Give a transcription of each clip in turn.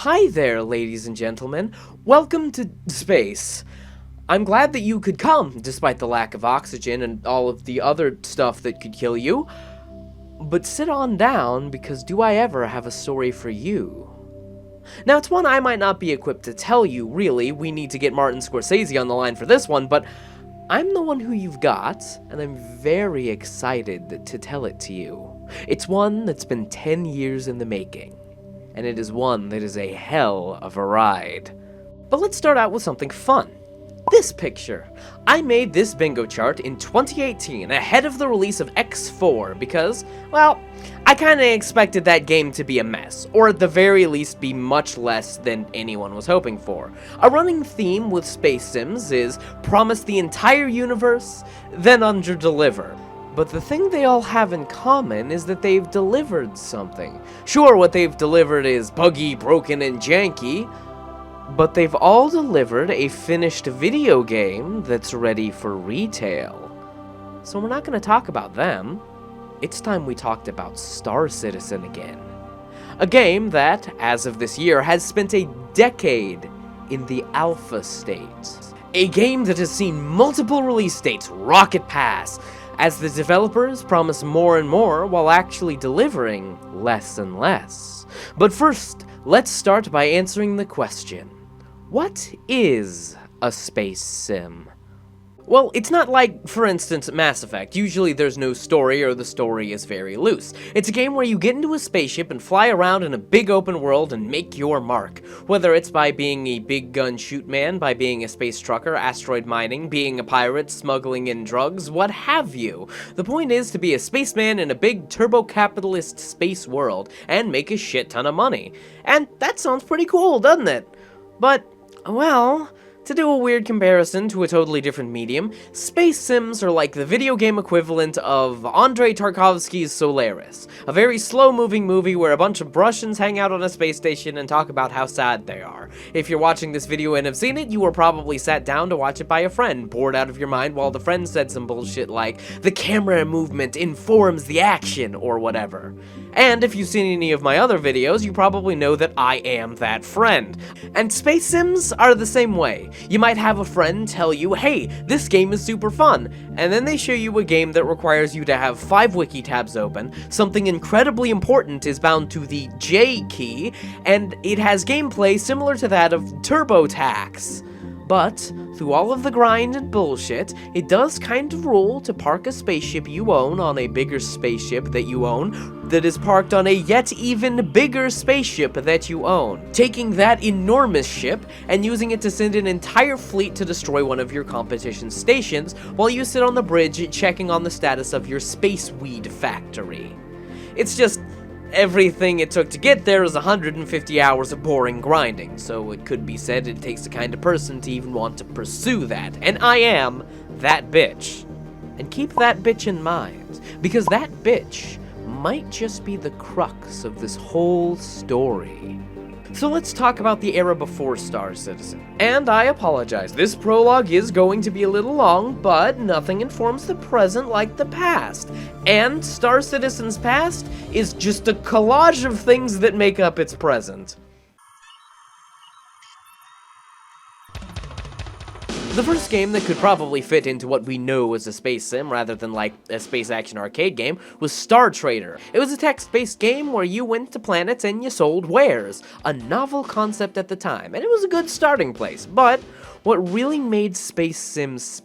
Hi there, ladies and gentlemen. Welcome to space. I'm glad that you could come, despite the lack of oxygen and all of the other stuff that could kill you. But sit on down, because do I ever have a story for you? Now, it's one I might not be equipped to tell you, really. We need to get Martin Scorsese on the line for this one, but I'm the one who you've got, and I'm very excited to tell it to you. It's one that's been 10 years in the making, and it is one that is a hell of a ride. But let's start out with something fun. This picture. I made this bingo chart in 2018, ahead of the release of X4, because, well, I kinda expected that game to be a mess, or at the very least be much less than anyone was hoping for. A running theme with space sims is promise the entire universe, then underdeliver. But the thing they all have in common is that they've delivered something. Sure, what they've delivered is buggy, broken, and janky, but they've all delivered a finished video game that's ready for retail. So we're not going to talk about them. It's time we talked about Star Citizen again. A game that, as of this year, has spent a decade in the alpha state. A game that has seen multiple release dates rocket past, as the developers promise more and more while actually delivering less and less. But first, let's start by answering the question. What is a space sim? Well, it's not like, for instance, Mass Effect. Usually there's no story or the story is very loose. It's a game where you get into a spaceship and fly around in a big open world and make your mark. Whether it's by being a big gun shoot man, by being a space trucker, asteroid mining, being a pirate, smuggling in drugs, what have you. The point is to be a spaceman in a big turbo-capitalist space world and make a shit ton of money. And that sounds pretty cool, doesn't it? But, well, to do a weird comparison to a totally different medium, space sims are like the video game equivalent of Andrei Tarkovsky's Solaris, a very slow-moving movie where a bunch of Russians hang out on a space station and talk about how sad they are. If you're watching this video and have seen it, you were probably sat down to watch it by a friend, bored out of your mind while the friend said some bullshit like, "The camera movement informs the action," or whatever. And if you've seen any of my other videos, you probably know that I am that friend. And space sims are the same way. You might have a friend tell you, hey, this game is super fun, and then they show you a game that requires you to have 5 wiki tabs open, something incredibly important is bound to the J key, and it has gameplay similar to that of TurboTax. But, through all of the grind and bullshit, it does kind of rule to park a spaceship you own on a bigger spaceship that you own, that is parked on a yet even bigger spaceship that you own, taking that enormous ship and using it to send an entire fleet to destroy one of your competition stations, while you sit on the bridge checking on the status of your space weed factory. It's just, everything it took to get there is 150 hours of boring grinding, so it could be said it takes the kind of person to even want to pursue that, and I am that bitch. And keep that bitch in mind, because that bitch might just be the crux of this whole story. So let's talk about the era before Star Citizen. And I apologize, this prologue is going to be a little long, but nothing informs the present like the past. And Star Citizen's past is just a collage of things that make up its present. The first game that could probably fit into what we know as a space sim rather than like a space action arcade game was Star Trader. It was a text-based game where you went to planets and you sold wares, a novel concept at the time, and it was a good starting place. But what really made space sims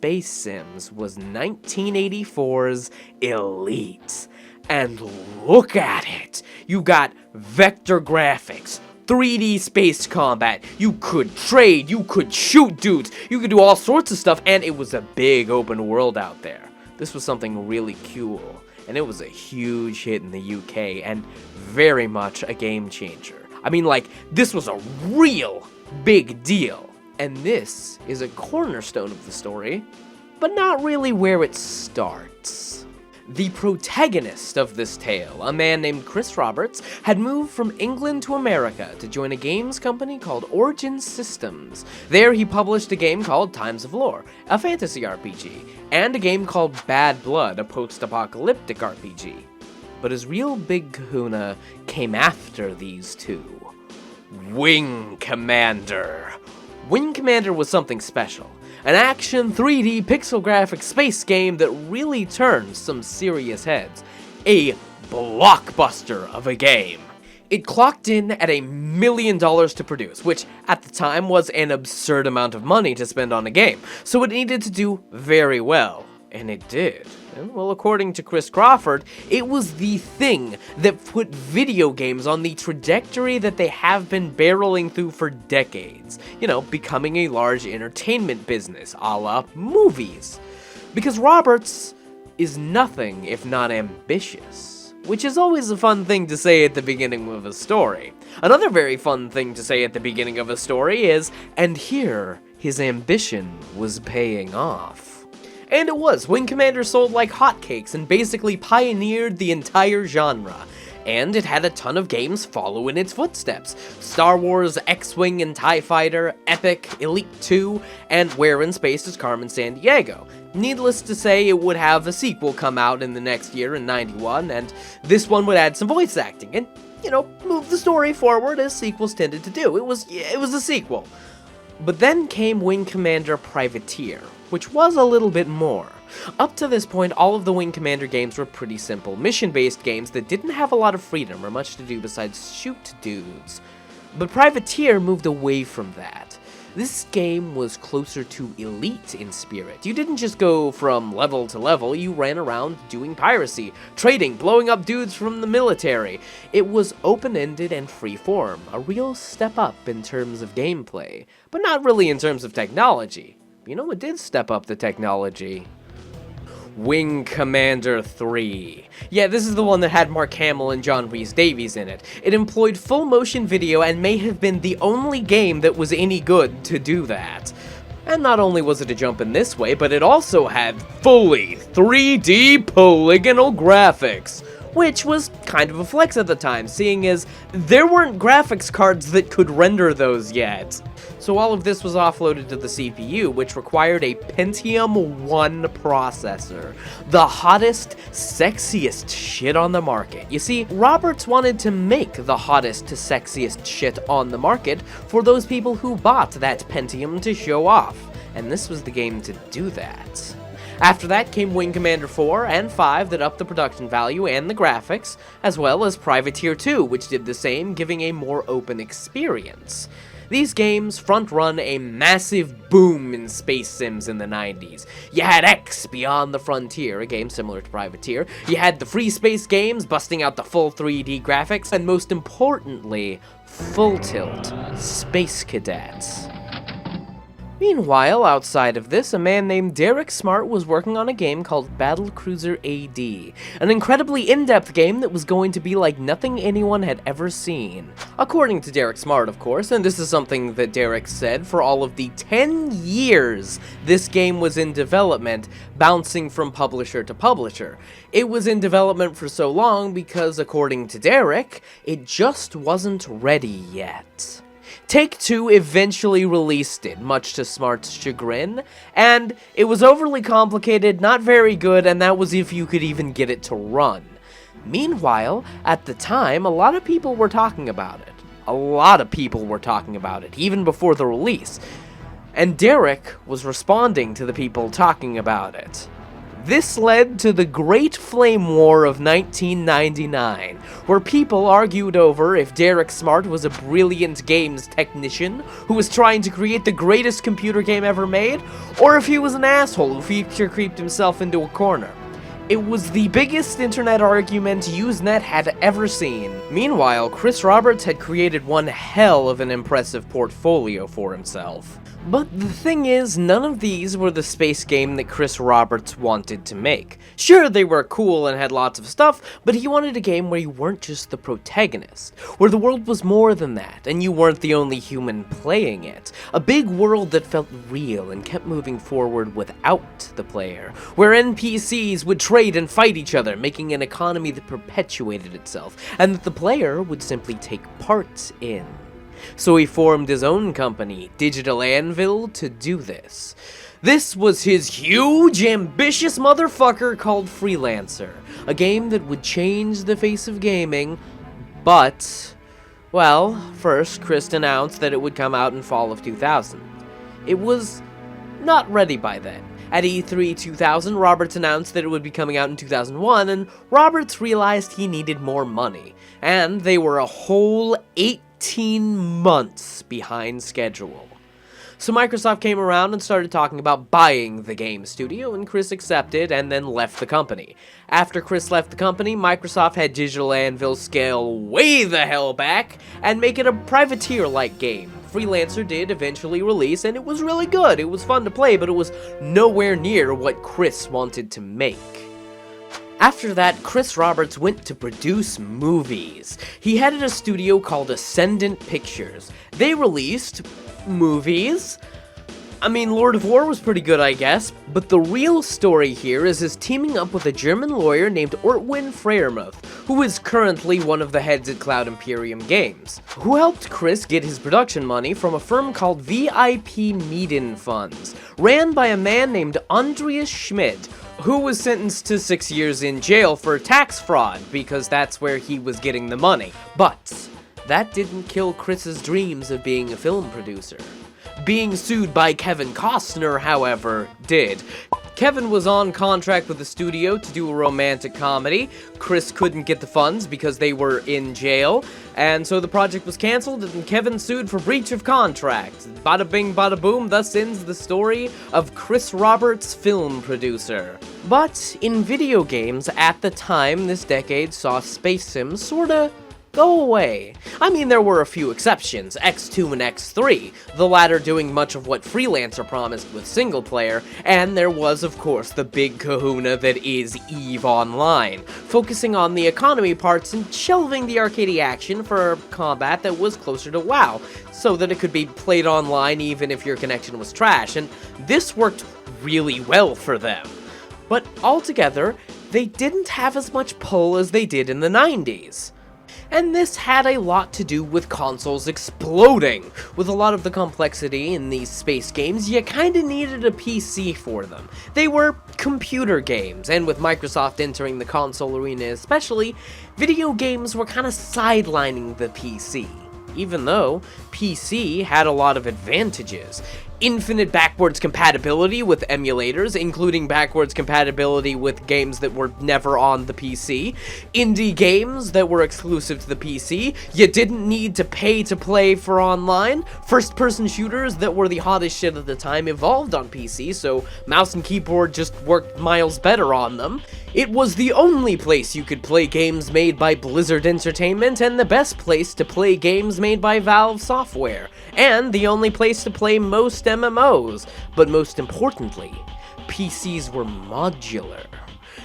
was 1984's Elite. And look at it! You got vector graphics, 3D space combat, you could trade, you could shoot dudes, you could do all sorts of stuff, and it was a big open world out there. This was something really cool, and it was a huge hit in the UK, and very much a game changer. I mean, like, this was a real big deal. And this is a cornerstone of the story, but not really where it starts. The protagonist of this tale, a man named Chris Roberts, had moved from England to America to join a games company called Origin Systems. There he published a game called Times of Lore, a fantasy RPG, and a game called Bad Blood, a post-apocalyptic RPG. But his real big kahuna came after these two. Wing Commander. Wing Commander was something special. An action 3D pixel graphic space game that really turned some serious heads. A blockbuster of a game. It clocked in at $1 million to produce, which at the time was an absurd amount of money to spend on a game, so it needed to do very well. And it did. And, well, according to Chris Crawford, it was the thing that put video games on the trajectory that they have been barreling through for decades. You know, becoming a large entertainment business, a la movies. Because Roberts is nothing if not ambitious. Which is always a fun thing to say at the beginning of a story. Another very fun thing to say at the beginning of a story is, and here, his ambition was paying off. And it was. Wing Commander sold like hotcakes and basically pioneered the entire genre. And it had a ton of games follow in its footsteps. Star Wars, X-Wing and TIE Fighter, Epic, Elite 2, and Where in Space is Carmen Sandiego. Needless to say, it would have a sequel come out in the next year in '91, and this one would add some voice acting and, you know, move the story forward as sequels tended to do. It was a sequel. But then came Wing Commander Privateer, which was a little bit more. Up to this point, all of the Wing Commander games were pretty simple, mission-based games that didn't have a lot of freedom or much to do besides shoot dudes. But Privateer moved away from that. This game was closer to Elite in spirit. You didn't just go from level to level, you ran around doing piracy, trading, blowing up dudes from the military. It was open-ended and free-form, a real step up in terms of gameplay, but not really in terms of technology. You know what did step up the technology? Wing Commander 3. Yeah, this is the one that had Mark Hamill and John Rhys-Davies in it. It employed full motion video and may have been the only game that was any good to do that. And not only was it a jump in this way, but it also had fully 3D polygonal graphics, which was kind of a flex at the time, seeing as there weren't graphics cards that could render those yet. So all of this was offloaded to the CPU, which required a Pentium 1 processor. The hottest, sexiest shit on the market. You see, Roberts wanted to make the hottest, sexiest shit on the market for those people who bought that Pentium to show off. And this was the game to do that. After that came Wing Commander 4 and 5 that upped the production value and the graphics, as well as Privateer 2, which did the same, giving a more open experience. These games front-run a massive boom in space sims in the 90s. You had X Beyond the Frontier, a game similar to Privateer. You had the free space games busting out the full 3D graphics, and most importantly, Full Tilt Space Cadets. Meanwhile, outside of this, a man named Derick Smart was working on a game called Battlecruiser AD, an incredibly in-depth game that was going to be like nothing anyone had ever seen. According to Derick Smart, of course, and this is something that Derick said for all of the 10 years this game was in development, bouncing from publisher to publisher. It was in development for so long because, according to Derick, it just wasn't ready yet. Take-Two eventually released it, much to Smart's chagrin, and it was overly complicated, not very good, and that was if you could even get it to run. Meanwhile, at the time, a lot of people were talking about it. A lot of people were talking about it, even before the release. And Derick was responding to the people talking about it. This led to the Great Flame War of 1999, where people argued over if Derick Smart was a brilliant games technician who was trying to create the greatest computer game ever made, or if he was an asshole who feature creeped himself into a corner. It was the biggest internet argument Usenet had ever seen. Meanwhile, Chris Roberts had created one hell of an impressive portfolio for himself. But the thing is, none of these were the space game that Chris Roberts wanted to make. Sure, they were cool and had lots of stuff, but he wanted a game where you weren't just the protagonist, where the world was more than that, and you weren't the only human playing it. A big world that felt real and kept moving forward without the player, where NPCs would trade and fight each other, making an economy that perpetuated itself, and that the player would simply take part in. So he formed his own company, Digital Anvil, to do this. This was his huge, ambitious motherfucker called Freelancer, a game that would change the face of gaming, but Well, first, Chris announced that it would come out in fall of 2000. It was not ready by then. At E3 2000, Roberts announced that it would be coming out in 2001, and Roberts realized he needed more money, and they were a whole 18 months behind schedule. So Microsoft came around and started talking about buying the game studio, and Chris accepted and then left the company. After Chris left the company, Microsoft had Digital Anvil scale way the hell back and make it a privateer-like game. Freelancer did eventually release, and it was really good. It was fun to play, but it was nowhere near what Chris wanted to make. After that, Chris Roberts went to produce movies. He headed a studio called Ascendant Pictures. They released movies. I mean, Lord of War was pretty good, I guess, but the real story here is his teaming up with a German lawyer named Ortwin Freyermuth, who is currently one of the heads at Cloud Imperium Games, who helped Chris get his production money from a firm called VIP Meeden Funds, ran by a man named Andreas Schmidt, who was sentenced to 6 years in jail for tax fraud, because that's where he was getting the money. But that didn't kill Chris's dreams of being a film producer. Being sued by Kevin Costner, however, did. Kevin was on contract with the studio to do a romantic comedy. Chris couldn't get the funds because they were in jail, and so the project was cancelled, and Kevin sued for breach of contract. Bada bing, bada boom, thus ends the story of Chris Roberts, film producer. But in video games, at the time, this decade saw space sims sorta go away. I mean, there were a few exceptions, X2 and X3, the latter doing much of what Freelancer promised with single player, and there was, of course, the big kahuna that is EVE Online, focusing on the economy parts and shelving the arcadey action for combat that was closer to WoW, so that it could be played online even if your connection was trash, and this worked really well for them. But altogether, they didn't have as much pull as they did in the 90s. And this had a lot to do with consoles exploding. With a lot of the complexity in these space games, you kinda needed a PC for them. They were computer games, and with Microsoft entering the console arena especially, video games were kinda sidelining the PC. Even though PC had a lot of advantages. Infinite backwards compatibility with emulators, including backwards compatibility with games that were never on the PC, indie games that were exclusive to the PC, you didn't need to pay to play for online, first-person shooters that were the hottest shit at the time evolved on PC, so mouse and keyboard just worked miles better on them. It was the only place you could play games made by Blizzard Entertainment, and the best place to play games made by Valve Software, and the only place to play most MMOs, but most importantly, PCs were modular.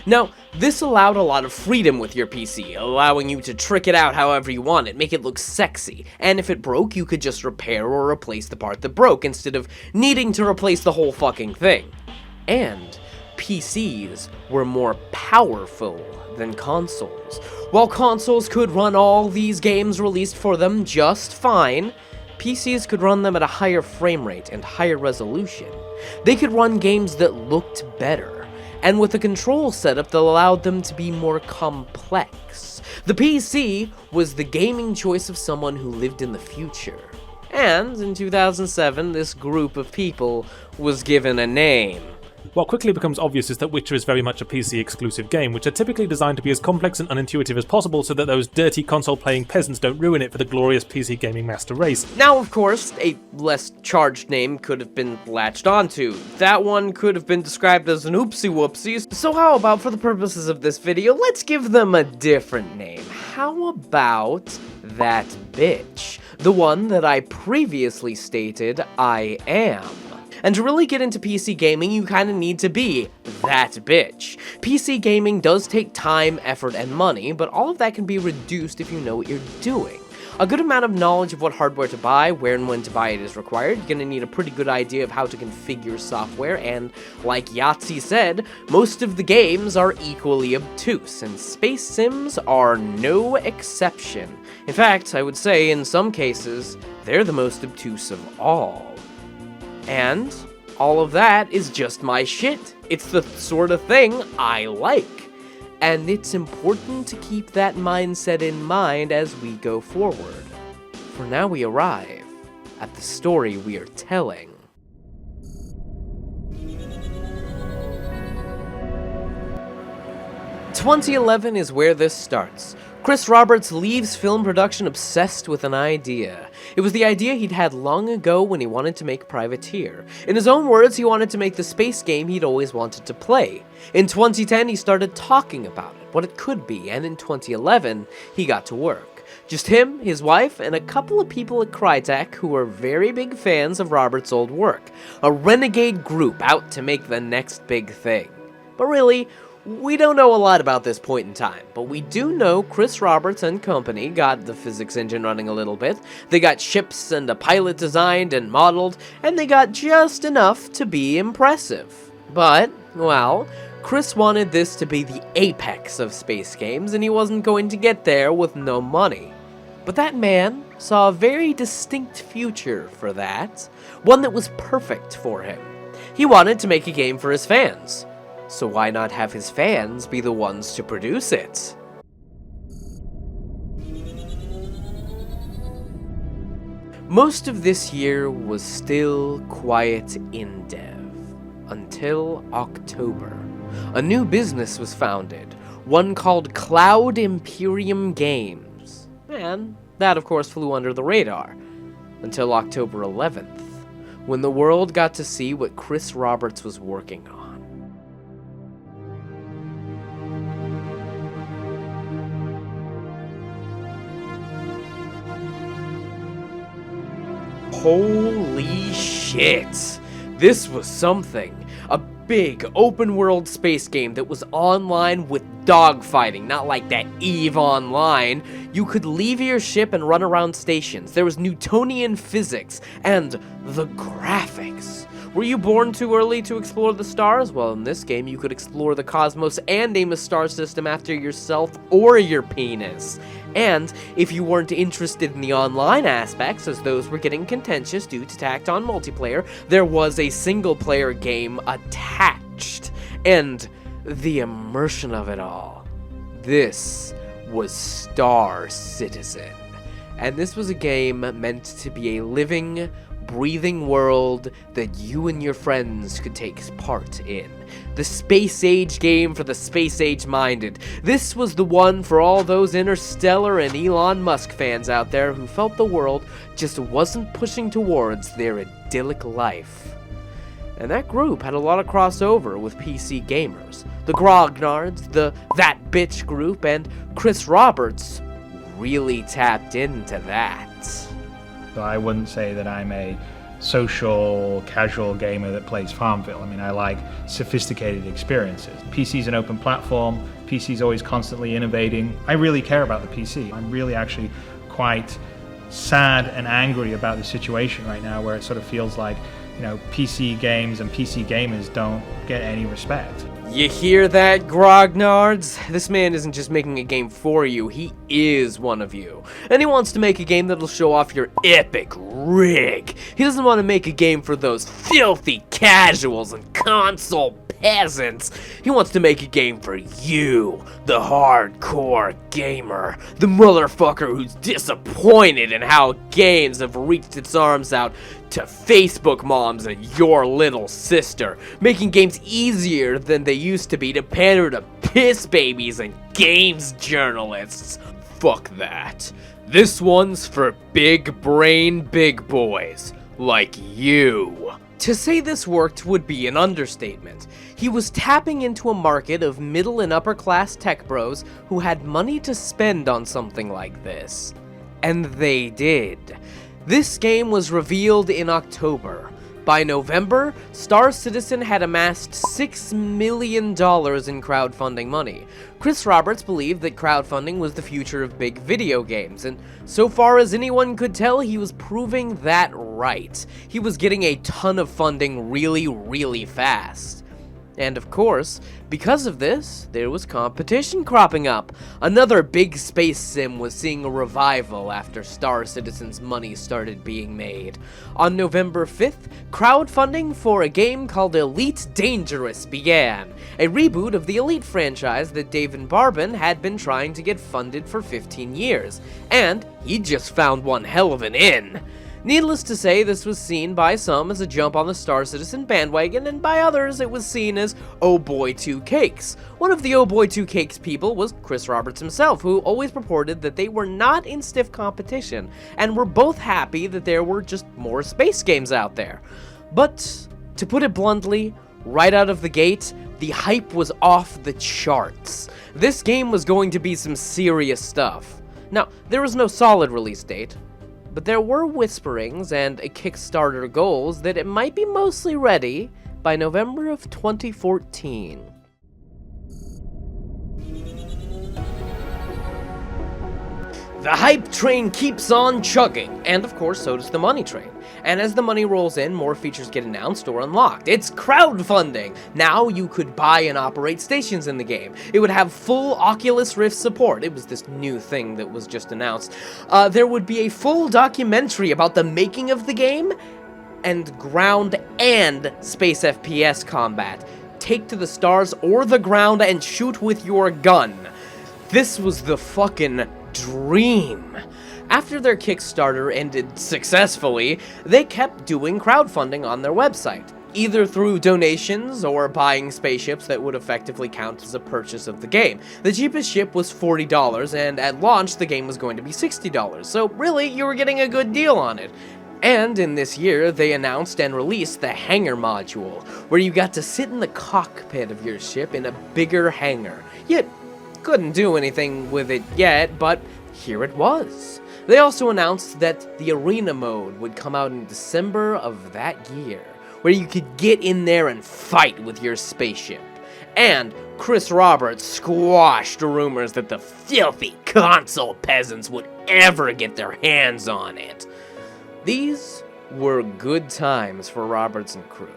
Now, this allowed a lot of freedom with your PC, allowing you to trick it out however you want it, make it look sexy, and if it broke, you could just repair or replace the part that broke, instead of needing to replace the whole fucking thing. And PCs were more powerful than consoles. While consoles could run all these games released for them just fine, PCs could run them at a higher frame rate and higher resolution. They could run games that looked better, and with a control setup that allowed them to be more complex. The PC was the gaming choice of someone who lived in the future. And in 2007, this group of people was given a name. What quickly becomes obvious is that Witcher is very much a PC-exclusive game, which are typically designed to be as complex and unintuitive as possible so that those dirty console-playing peasants don't ruin it for the glorious PC gaming master race. Now, of course, a less charged name could have been latched onto. That one could have been described as an oopsie-whoopsie, so how about, for the purposes of this video, let's give them a different name. How about that bitch? The one that I previously stated I am. And to really get into PC gaming, you kinda need to be that bitch. PC gaming does take time, effort, and money, but all of that can be reduced if you know what you're doing. A good amount of knowledge of what hardware to buy, where and when to buy it is required. You're gonna need a pretty good idea of how to configure software, and like Yahtzee said, most of the games are equally obtuse, and space sims are no exception. In fact, I would say in some cases, they're the most obtuse of all. And all of that is just my shit. It's the sort of thing I like. And it's important to keep that mindset in mind as we go forward. For now we arrive at the story we are telling. "2011 is where this starts. Chris Roberts leaves film production obsessed with an idea. It was the idea he'd had long ago when he wanted to make Privateer. In his own words, he wanted to make the space game he'd always wanted to play. In 2010, he started talking about it, what it could be, and in 2011, he got to work. Just him, his wife, and a couple of people at Crytek who were very big fans of Roberts' old work. A renegade group out to make the next big thing. But really, we don't know a lot about this point in time, but we do know Chris Roberts and company got the physics engine running a little bit, they got ships and a pilot designed and modeled, and they got just enough to be impressive. But, well, Chris wanted this to be the apex of space games, and he wasn't going to get there with no money. But that man saw a very distinct future for that, one that was perfect for him. He wanted to make a game for his fans. So why not have his fans be the ones to produce it? Most of this year was still quiet in dev, until October. A new business was founded, one called Cloud Imperium Games, and that of course flew under the radar, until October 11th, when the world got to see what Chris Roberts was working on. Holy shit! This was something. A big open-world space game that was online with dogfighting, not like that EVE Online. You could leave your ship and run around stations. There was Newtonian physics, and the graphics. Were you born too early to explore the stars? Well, in this game, you could explore the cosmos and name a star system after yourself or your penis. And if you weren't interested in the online aspects, as those were getting contentious due to tacked-on multiplayer, there was a single-player game attached. And the immersion of it all. This was Star Citizen. And this was a game meant to be a living, breathing world that you and your friends could take part in. The space age game for the space age minded. This was the one for all those Interstellar and Elon Musk fans out there who felt the world just wasn't pushing towards their idyllic life. And that group had a lot of crossover with PC gamers. The Grognards, the That Bitch group, and Chris Roberts really tapped into that. So I wouldn't say that I'm a social, casual gamer that plays Farmville. I mean, I like sophisticated experiences. PC's an open platform. PC's always constantly innovating. I really care about the PC. I'm really actually quite sad and angry about the situation right now where it sort of feels like, you know, PC games and PC gamers don't get any respect. You hear that, Grognards? This man isn't just making a game for you, he is one of you. And he wants to make a game that'll show off your epic rig. He doesn't want to make a game for those filthy casuals and console peasants. He wants to make a game for you, the hardcore gamer. The motherfucker who's disappointed in how games have reached its arms out to Facebook moms and your little sister, making games easier than they used to be to pander to piss babies and games journalists. Fuck that. This one's for big brain big boys like you. To say this worked would be an understatement. He was tapping into a market of middle and upper class tech bros who had money to spend on something like this. And they did. This game was revealed in October. By November, Star Citizen had amassed $6 million in crowdfunding money. Chris Roberts believed that crowdfunding was the future of big video games, and so far as anyone could tell, he was proving that right. He was getting a ton of funding really, really fast. And of course, because of this, there was competition cropping up. Another big space sim was seeing a revival after Star Citizen's money started being made. On November 5th, crowdfunding for a game called Elite Dangerous began, a reboot of the Elite franchise that Dave and Barbin had been trying to get funded for 15 years, and he just found one hell of an in. Needless to say, this was seen by some as a jump on the Star Citizen bandwagon, and by others it was seen as oh boy 2 cakes. One of the oh boy 2 cakes people was Chris Roberts himself, who always purported that they were not in stiff competition, and were both happy that there were just more space games out there. But, to put it bluntly, right out of the gate, the hype was off the charts. This game was going to be some serious stuff. Now, there was no solid release date, but there were whisperings and Kickstarter goals that it might be mostly ready by November of 2014. The hype train keeps on chugging, and of course so does the money train. And as the money rolls in, more features get announced or unlocked. It's crowdfunding! Now you could buy and operate stations in the game. It would have full Oculus Rift support. It was this new thing that was just announced. There would be a full documentary about the making of the game, and ground and space FPS combat. Take to the stars or the ground and shoot with your gun. This was the fucking dream. After their Kickstarter ended successfully, they kept doing crowdfunding on their website, either through donations or buying spaceships that would effectively count as a purchase of the game. The cheapest ship was $40, and at launch the game was going to be $60, so really you were getting a good deal on it. And in this year, they announced and released the hangar module, where you got to sit in the cockpit of your ship in a bigger hangar. You couldn't do anything with it yet, but here it was. They also announced that the arena mode would come out in December of that year, where you could get in there and fight with your spaceship. And Chris Roberts squashed rumors that the filthy console peasants would ever get their hands on it. These were good times for Roberts and crew.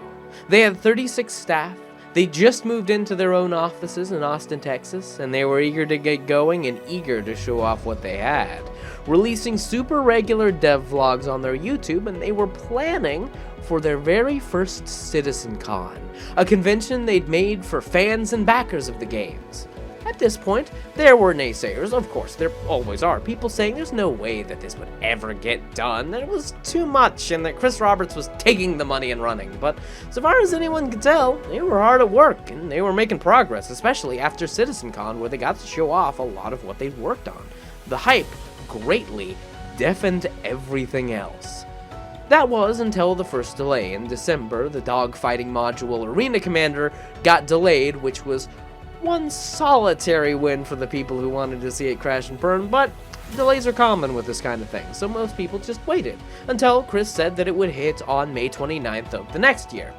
They had 36 staff. They just moved into their own offices in Austin, Texas, and they were eager to get going and eager to show off what they had, releasing super regular dev vlogs on their YouTube, and they were planning for their very first CitizenCon, a convention they'd made for fans and backers of the games. At this point, there were naysayers, of course, there always are, people saying there's no way that this would ever get done, that it was too much, and that Chris Roberts was taking the money and running. But so far as anyone could tell, they were hard at work, and they were making progress, especially after CitizenCon, where they got to show off a lot of what they'd worked on. The hype greatly deafened everything else. That was until the first delay. In December, the dogfighting module Arena Commander got delayed, which was one solitary win for the people who wanted to see it crash and burn, but delays are common with this kind of thing, so most people just waited, until Chris said that it would hit on May 29th of the next year.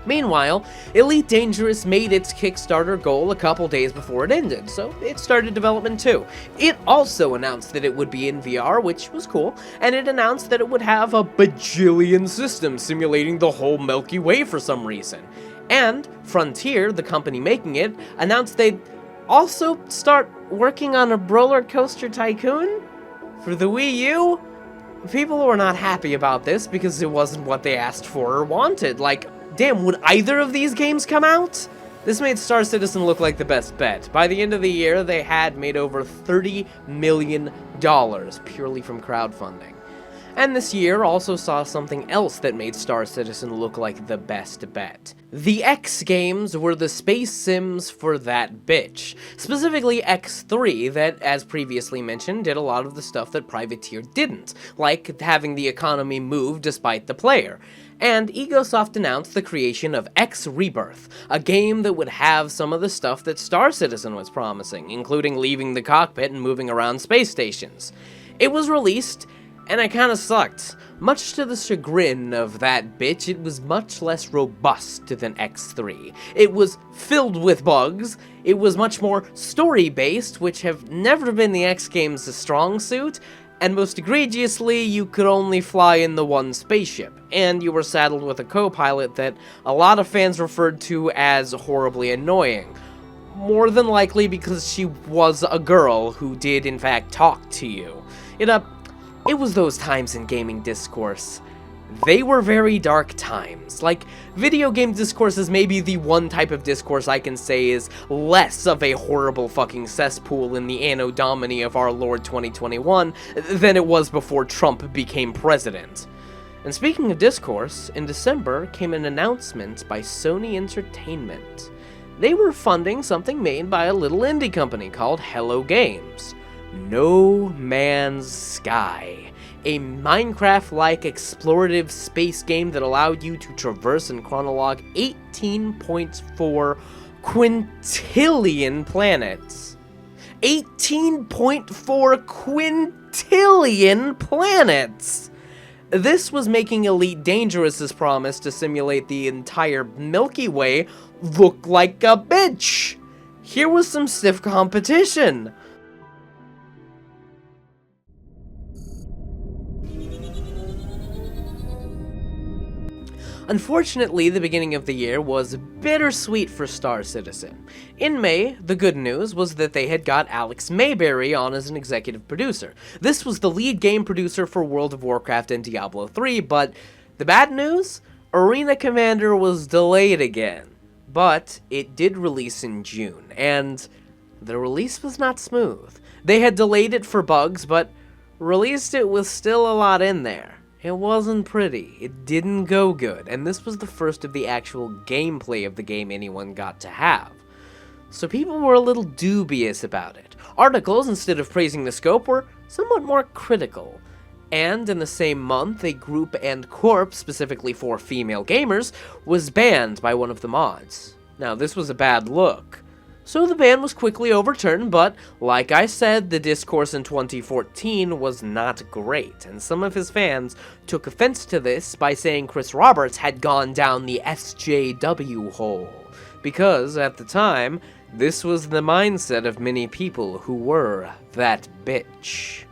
Meanwhile, Elite Dangerous made its Kickstarter goal a couple days before it ended, so it started development too. It also announced that it would be in VR, which was cool, and it announced that it would have a bajillion systems simulating the whole Milky Way for some reason. And Frontier, the company making it, announced they'd also start working on a roller coaster tycoon for the Wii U. People were not happy about this because it wasn't what they asked for or wanted. Like, damn, would either of these games come out? This made Star Citizen look like the best bet. By the end of the year, they had made over $30 million purely from crowdfunding. And this year also saw something else that made Star Citizen look like the best bet. The X games were the space sims for that bitch. Specifically X3 that, as previously mentioned, did a lot of the stuff that Privateer didn't, like having the economy move despite the player. And Egosoft announced the creation of X Rebirth, a game that would have some of the stuff that Star Citizen was promising, including leaving the cockpit and moving around space stations. It was released, and it kinda sucked. Much to the chagrin of that bitch, it was much less robust than X3. It was filled with bugs, it was much more story-based, which have never been the X game's strong suit, And most egregiously, you could only fly in the one spaceship, and you were saddled with a co-pilot that a lot of fans referred to as horribly annoying. More than likely because she was a girl who did in fact talk to you. It was those times in gaming discourse. They were very dark times. Like, video game discourse is maybe the one type of discourse I can say is less of a horrible fucking cesspool in the Anno Domini of our Lord 2021 than it was before Trump became president. And speaking of discourse, in December came an announcement by Sony Entertainment. They were funding something made by a little indie company called Hello Games. No Man's Sky. A Minecraft-like explorative space game that allowed you to traverse and chronologue 18.4 quintillion planets. 18.4 quintillion planets! This was making Elite Dangerous's promise to simulate the entire Milky Way look like a bitch! Here was some stiff competition! Unfortunately, the beginning of the year was bittersweet for Star Citizen. In May, the good news was that they had got Alex Mayberry on as an executive producer. This was the lead game producer for World of Warcraft and Diablo 3, but the bad news? Arena Commander was delayed again. But it did release in June, and the release was not smooth. They had delayed it for bugs, but released it with still a lot in there. It wasn't pretty, it didn't go good, and this was the first of the actual gameplay of the game anyone got to have. So people were a little dubious about it. Articles, instead of praising the scope, were somewhat more critical. And in the same month, a group and corp, specifically for female gamers, was banned by one of the mods. Now, this was a bad look. So the ban was quickly overturned, but, like I said, the discourse in 2014 was not great, and some of his fans took offense to this by saying Chris Roberts had gone down the SJW hole, because, at the time, this was the mindset of many people who were that bitch.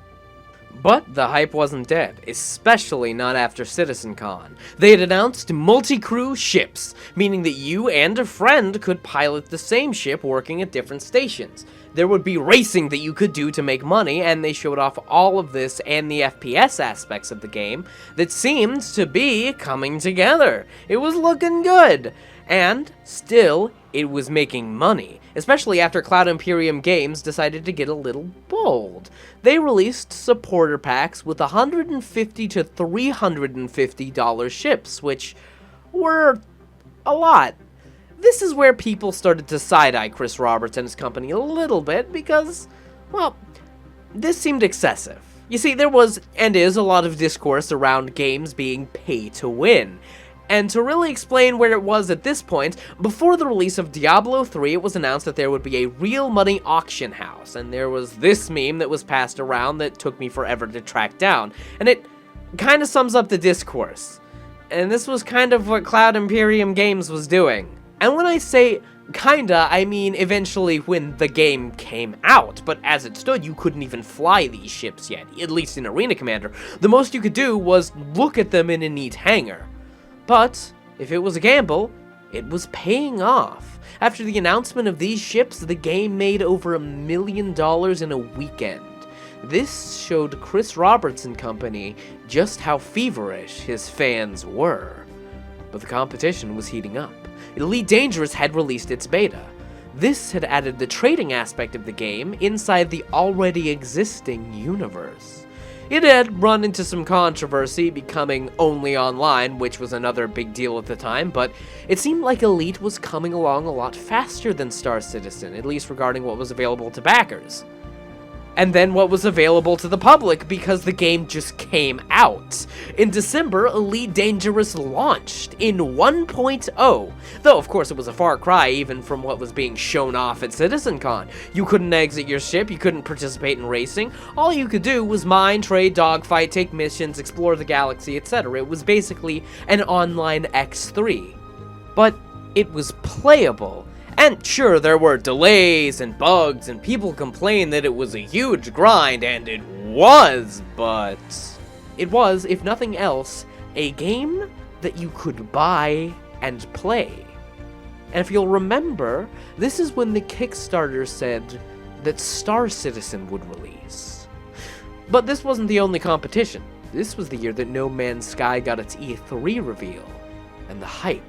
But the hype wasn't dead, especially not after CitizenCon. They had announced multi-crew ships, meaning that you and a friend could pilot the same ship working at different stations. There would be racing that you could do to make money, and they showed off all of this and the FPS aspects of the game that seemed to be coming together. It was looking good, and still, it was making money, especially after Cloud Imperium Games decided to get a little bold. They released supporter packs with $150 to $350 ships, which were a lot. This is where people started to side-eye Chris Roberts and his company a little bit because, well, this seemed excessive. You see, there was, and is, a lot of discourse around games being pay-to-win. And to really explain where it was at this point, before the release of Diablo 3, it was announced that there would be a real money auction house, and there was this meme that was passed around that took me forever to track down, and it kind of sums up the discourse. And this was kind of what Cloud Imperium Games was doing. And when I say kinda, I mean eventually when the game came out, but as it stood, you couldn't even fly these ships yet, at least in Arena Commander. The most you could do was look at them in a neat hangar. But, if it was a gamble, it was paying off. After the announcement of these ships, the game made over $1 million in a weekend. This showed Chris Roberts and company just how feverish his fans were. But the competition was heating up. Elite Dangerous had released its beta. This had added the trading aspect of the game inside the already existing universe. It had run into some controversy, becoming only online, which was another big deal at the time, but it seemed like Elite was coming along a lot faster than Star Citizen, at least regarding what was available to backers. And then what was available to the public because the game just came out. In December, Elite Dangerous launched in 1.0, though of course it was a far cry even from what was being shown off at CitizenCon. You couldn't exit your ship, you couldn't participate in racing, all you could do was mine, trade, dogfight, take missions, explore the galaxy, etc. It was basically an online X3. But it was playable. And sure, there were delays and bugs, and people complained that it was a huge grind, and it was, but it was, if nothing else, a game that you could buy and play. And if you'll remember, this is when the Kickstarter said that Star Citizen would release. But this wasn't the only competition. This was the year that No Man's Sky got its E3 reveal, and the hype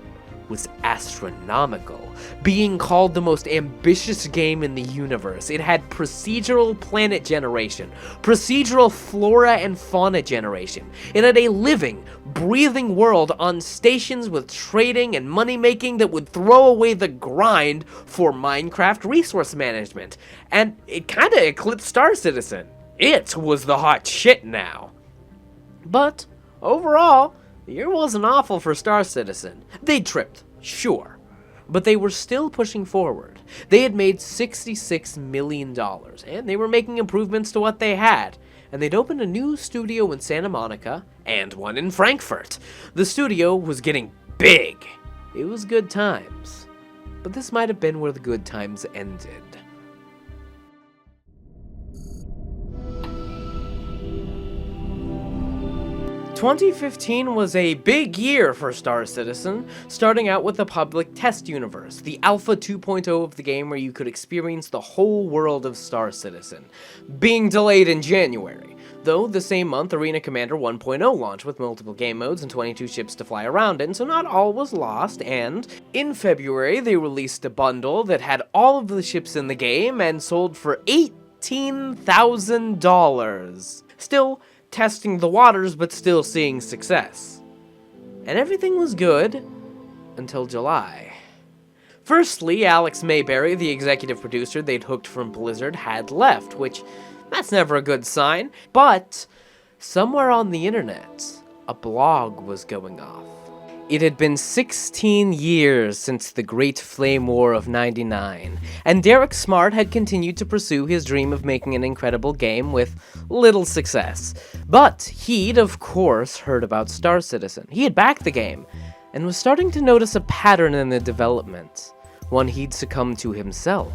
was astronomical, being called the most ambitious game in the universe. It had procedural planet generation, procedural flora and fauna generation. It had a living, breathing world on stations with trading and money making that would throw away the grind for Minecraft resource management. And it kinda eclipsed Star Citizen. It was the hot shit now. But overall, the year wasn't awful for Star Citizen. They tripped, sure, but they were still pushing forward. They had made $66 million, and they were making improvements to what they had. And they'd opened a new studio in Santa Monica, and one in Frankfurt. The studio was getting big. It was good times. But this might have been where the good times ended. 2015 was a big year for Star Citizen, starting out with the public test universe, the Alpha 2.0 of the game where you could experience the whole world of Star Citizen, being delayed in January. Though the same month, Arena Commander 1.0 launched with multiple game modes and 22 ships to fly around in, so not all was lost, and in February they released a bundle that had all of the ships in the game and sold for $18,000. Still testing the waters, but still seeing success. And everything was good until July. Firstly, Alex Mayberry, the executive producer they'd hooked from Blizzard, had left, which that's never a good sign. But somewhere on the internet, a blog was going off. It had been 16 years since the Great Flame War of '99, and Derick Smart had continued to pursue his dream of making an incredible game with little success. But he'd, of course, heard about Star Citizen. He had backed the game, and was starting to notice a pattern in the development, one he'd succumbed to himself.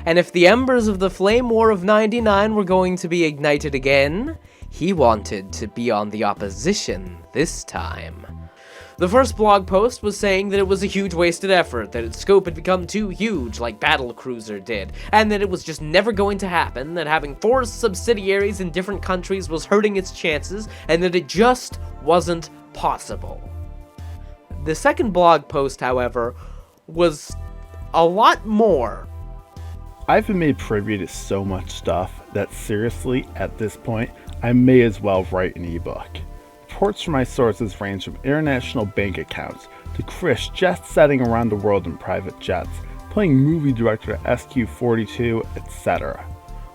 And if the embers of the Flame War of '99 were going to be ignited again, he wanted to be on the opposition this time. The first blog post was saying that it was a huge wasted effort, that its scope had become too huge like Battlecruiser did, and that it was just never going to happen, that having 4 subsidiaries in different countries was hurting its chances, and that it just wasn't possible. The second blog post, however, was a lot more. I've been made privy to so much stuff that seriously, at this point, I may as well write an ebook. Reports from my sources range from international bank accounts to Chris jet-setting around the world in private jets, playing movie director at SQ-42, etc.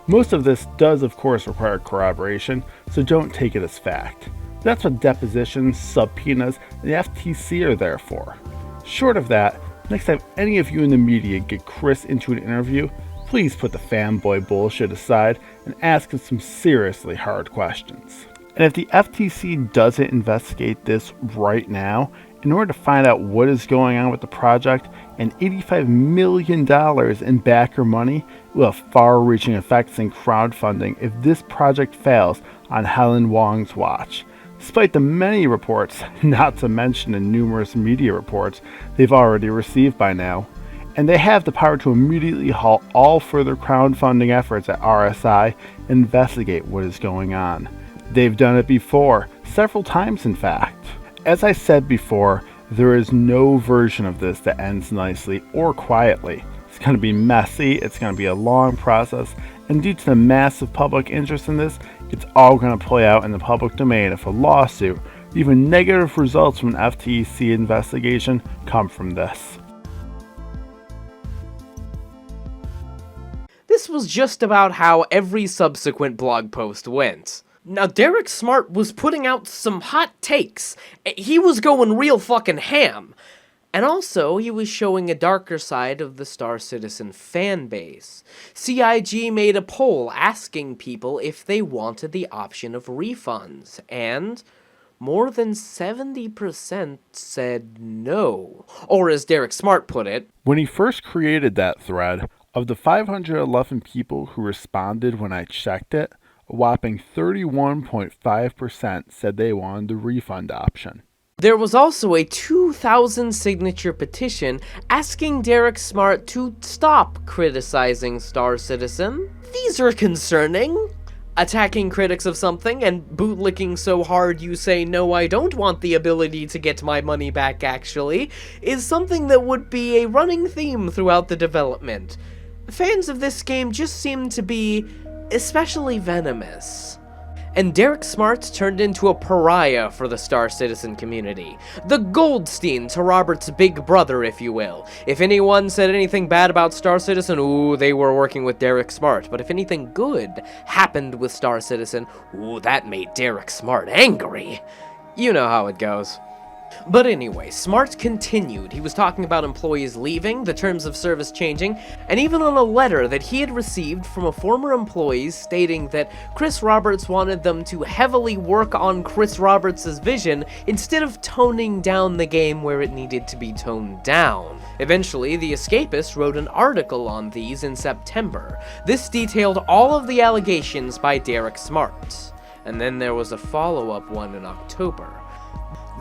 Most of this does of course require corroboration, so don't take it as fact. That's what depositions, subpoenas, and the FTC are there for. Short of that, next time any of you in the media get Chris into an interview, please put the fanboy bullshit aside and ask him some seriously hard questions. And if the FTC doesn't investigate this right now, in order to find out what is going on with the project, and $85 million in backer money will have far-reaching effects in crowdfunding if this project fails on Helen Wong's watch. Despite the many reports, not to mention the numerous media reports they've already received by now, and they have the power to immediately halt all further crowdfunding efforts at RSI and investigate what is going on. They've done it before, several times in fact. As I said before, there is no version of this that ends nicely or quietly. It's going to be messy, it's going to be a long process, and due to the massive public interest in this, it's all going to play out in the public domain if a lawsuit, even negative results from an FTC investigation, come from this. This was just about how every subsequent blog post went. Now, Derick Smart was putting out some hot takes. He was going real fucking ham. And also, he was showing a darker side of the Star Citizen fan base. CIG made a poll asking people if they wanted the option of refunds, and more than 70% said no. Or as Derick Smart put it, when he first created that thread, of the 511 people who responded when I checked it, A whopping 31.5% said they wanted the refund option. There was also a 2,000 signature petition asking Derick Smart to stop criticizing Star Citizen. These are concerning. Attacking critics of something and bootlicking so hard you say, no, I don't want the ability to get my money back actually, is something that would be a running theme throughout the development. Fans of this game just seem to be especially venomous. And Derick Smart turned into a pariah for the Star Citizen community. The Goldstein to Robert's big brother, if you will. If anyone said anything bad about Star Citizen, ooh, they were working with Derick Smart. But if anything good happened with Star Citizen, ooh, that made Derick Smart angry. You know how it goes. But anyway, Smart continued. He was talking about employees leaving, the terms of service changing, and even on a letter that he had received from a former employee stating that Chris Roberts wanted them to heavily work on Chris Roberts' vision instead of toning down the game where it needed to be toned down. Eventually, The Escapist wrote an article on these in September. This detailed all of the allegations by Derick Smart. And then there was a follow-up one in October.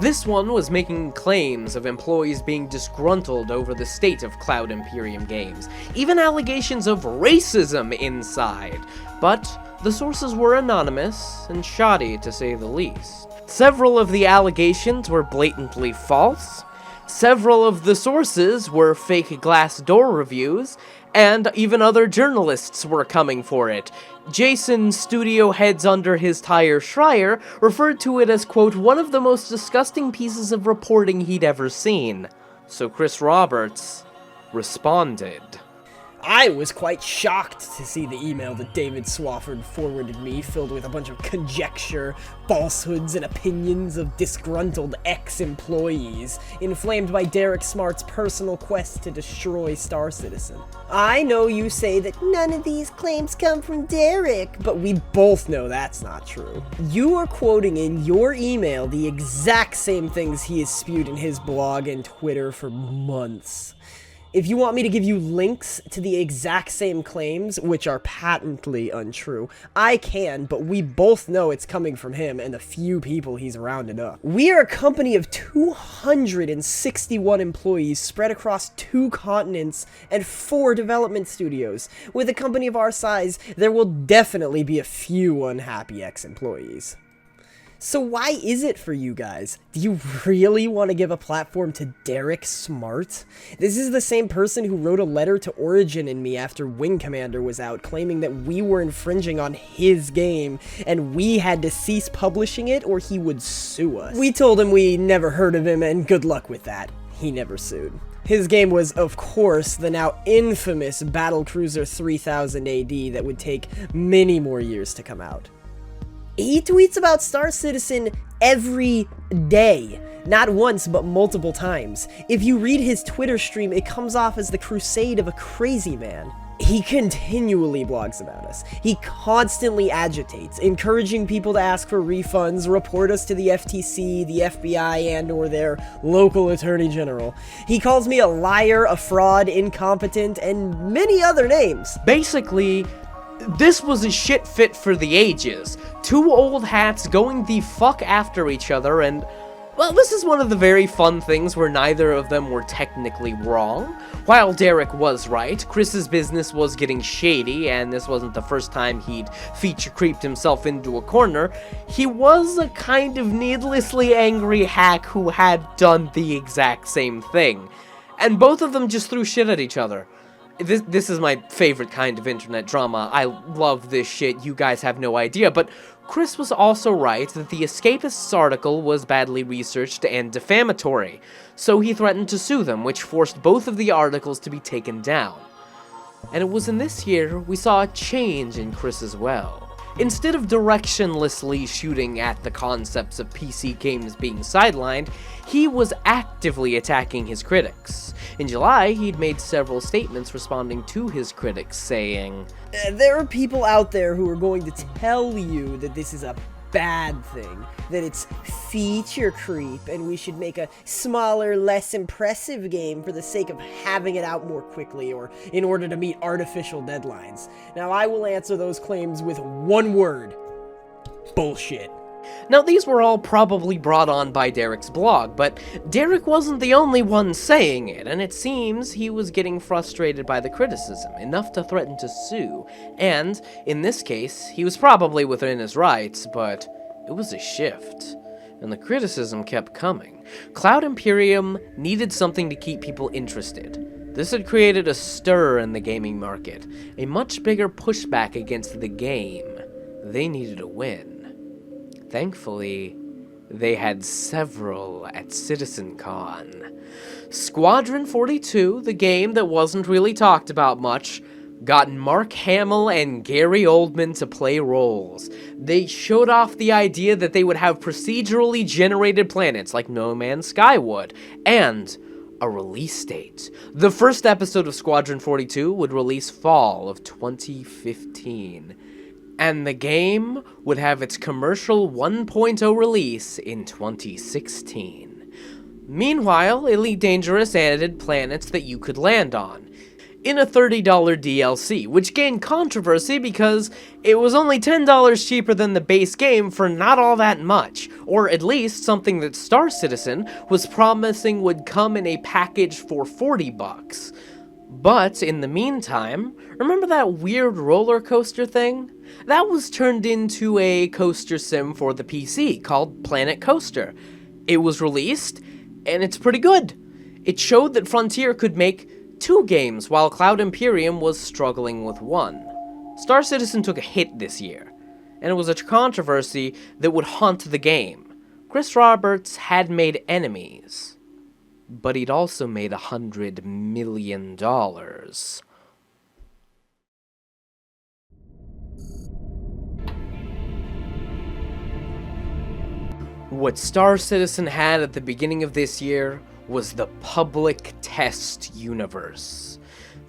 This one was making claims of employees being disgruntled over the state of Cloud Imperium games, even allegations of racism inside, but the sources were anonymous and shoddy to say the least. Several of the allegations were blatantly false, several of the sources were fake Glassdoor reviews, and even other journalists were coming for it. Jason, studio heads under his tire Schreier, referred to it as, quote, one of the most disgusting pieces of reporting he'd ever seen. So Chris Roberts responded. I was quite shocked to see the email that David Swafford forwarded me, filled with a bunch of conjecture, falsehoods, and opinions of disgruntled ex-employees, inflamed by Derick Smart's personal quest to destroy Star Citizen. I know you say that none of these claims come from Derick, but we both know that's not true. You are quoting in your email the exact same things he has spewed in his blog and Twitter for months. If you want me to give you links to the exact same claims, which are patently untrue, I can, but we both know it's coming from him and the few people he's rounded up. We are a company of 261 employees spread across 2 continents and 4 development studios. With a company of our size, there will definitely be a few unhappy ex-employees. So why is it for you guys? Do you really want to give a platform to Derick Smart? This is the same person who wrote a letter to Origin and me after Wing Commander was out, claiming that we were infringing on his game, and we had to cease publishing it or he would sue us. We told him we never heard of him, and good luck with that. He never sued. His game was, of course, the now infamous Battlecruiser 3000 AD that would take many more years to come out. He tweets about Star Citizen every day. Not once, but multiple times. If you read his Twitter stream, it comes off as the crusade of a crazy man. He continually blogs about us. He constantly agitates, encouraging people to ask for refunds, report us to the FTC, the FBI, and/or their local attorney general. He calls me a liar, a fraud, incompetent, and many other names. Basically, this was a shit fit for the ages. 2 old hats going the fuck after each other, and, well, this is one of the very fun things where neither of them were technically wrong. While Derick was right, Chris's business was getting shady, and this wasn't the first time he'd feature creeped himself into a corner. He was a kind of needlessly angry hack who had done the exact same thing. And both of them just threw shit at each other. This is my favorite kind of internet drama. I love this shit, you guys have no idea, but Chris was also right that the Escapist's article was badly researched and defamatory, so he threatened to sue them, which forced both of the articles to be taken down. And it was in this year we saw a change in Chris as well. Instead of directionlessly shooting at the concepts of PC games being sidelined, he was actively attacking his critics. In July, he'd made several statements responding to his critics, saying, There are people out there who are going to tell you that this is a bad thing, that it's feature creep and we should make a smaller, less impressive game for the sake of having it out more quickly or in order to meet artificial deadlines. Now, I will answer those claims with one word: bullshit. Now, these were all probably brought on by Derick's blog, but Derick wasn't the only one saying it, and it seems he was getting frustrated by the criticism, enough to threaten to sue. And, in this case, he was probably within his rights, but it was a shift. And the criticism kept coming. Cloud Imperium needed something to keep people interested. This had created a stir in the gaming market, a much bigger pushback against the game. They needed a win. Thankfully, they had several at CitizenCon. Squadron 42, the game that wasn't really talked about much, got Mark Hamill and Gary Oldman to play roles. They showed off the idea that they would have procedurally generated planets like No Man's Sky would, and a release date. The first episode of Squadron 42 would release fall of 2015. And the game would have its commercial 1.0 release in 2016. Meanwhile, Elite Dangerous added planets that you could land on, in a $30 DLC, which gained controversy because it was only $10 cheaper than the base game for not all that much, or at least something that Star Citizen was promising would come in a package for $40. But, in the meantime, remember that weird roller coaster thing? That was turned into a coaster sim for the PC called Planet Coaster. It was released, and it's pretty good. It showed that Frontier could make 2 games while Cloud Imperium was struggling with 1. Star Citizen took a hit this year, and it was a controversy that would haunt the game. Chris Roberts had made enemies, but he'd also made $100 million. What Star Citizen had at the beginning of this year was the public test universe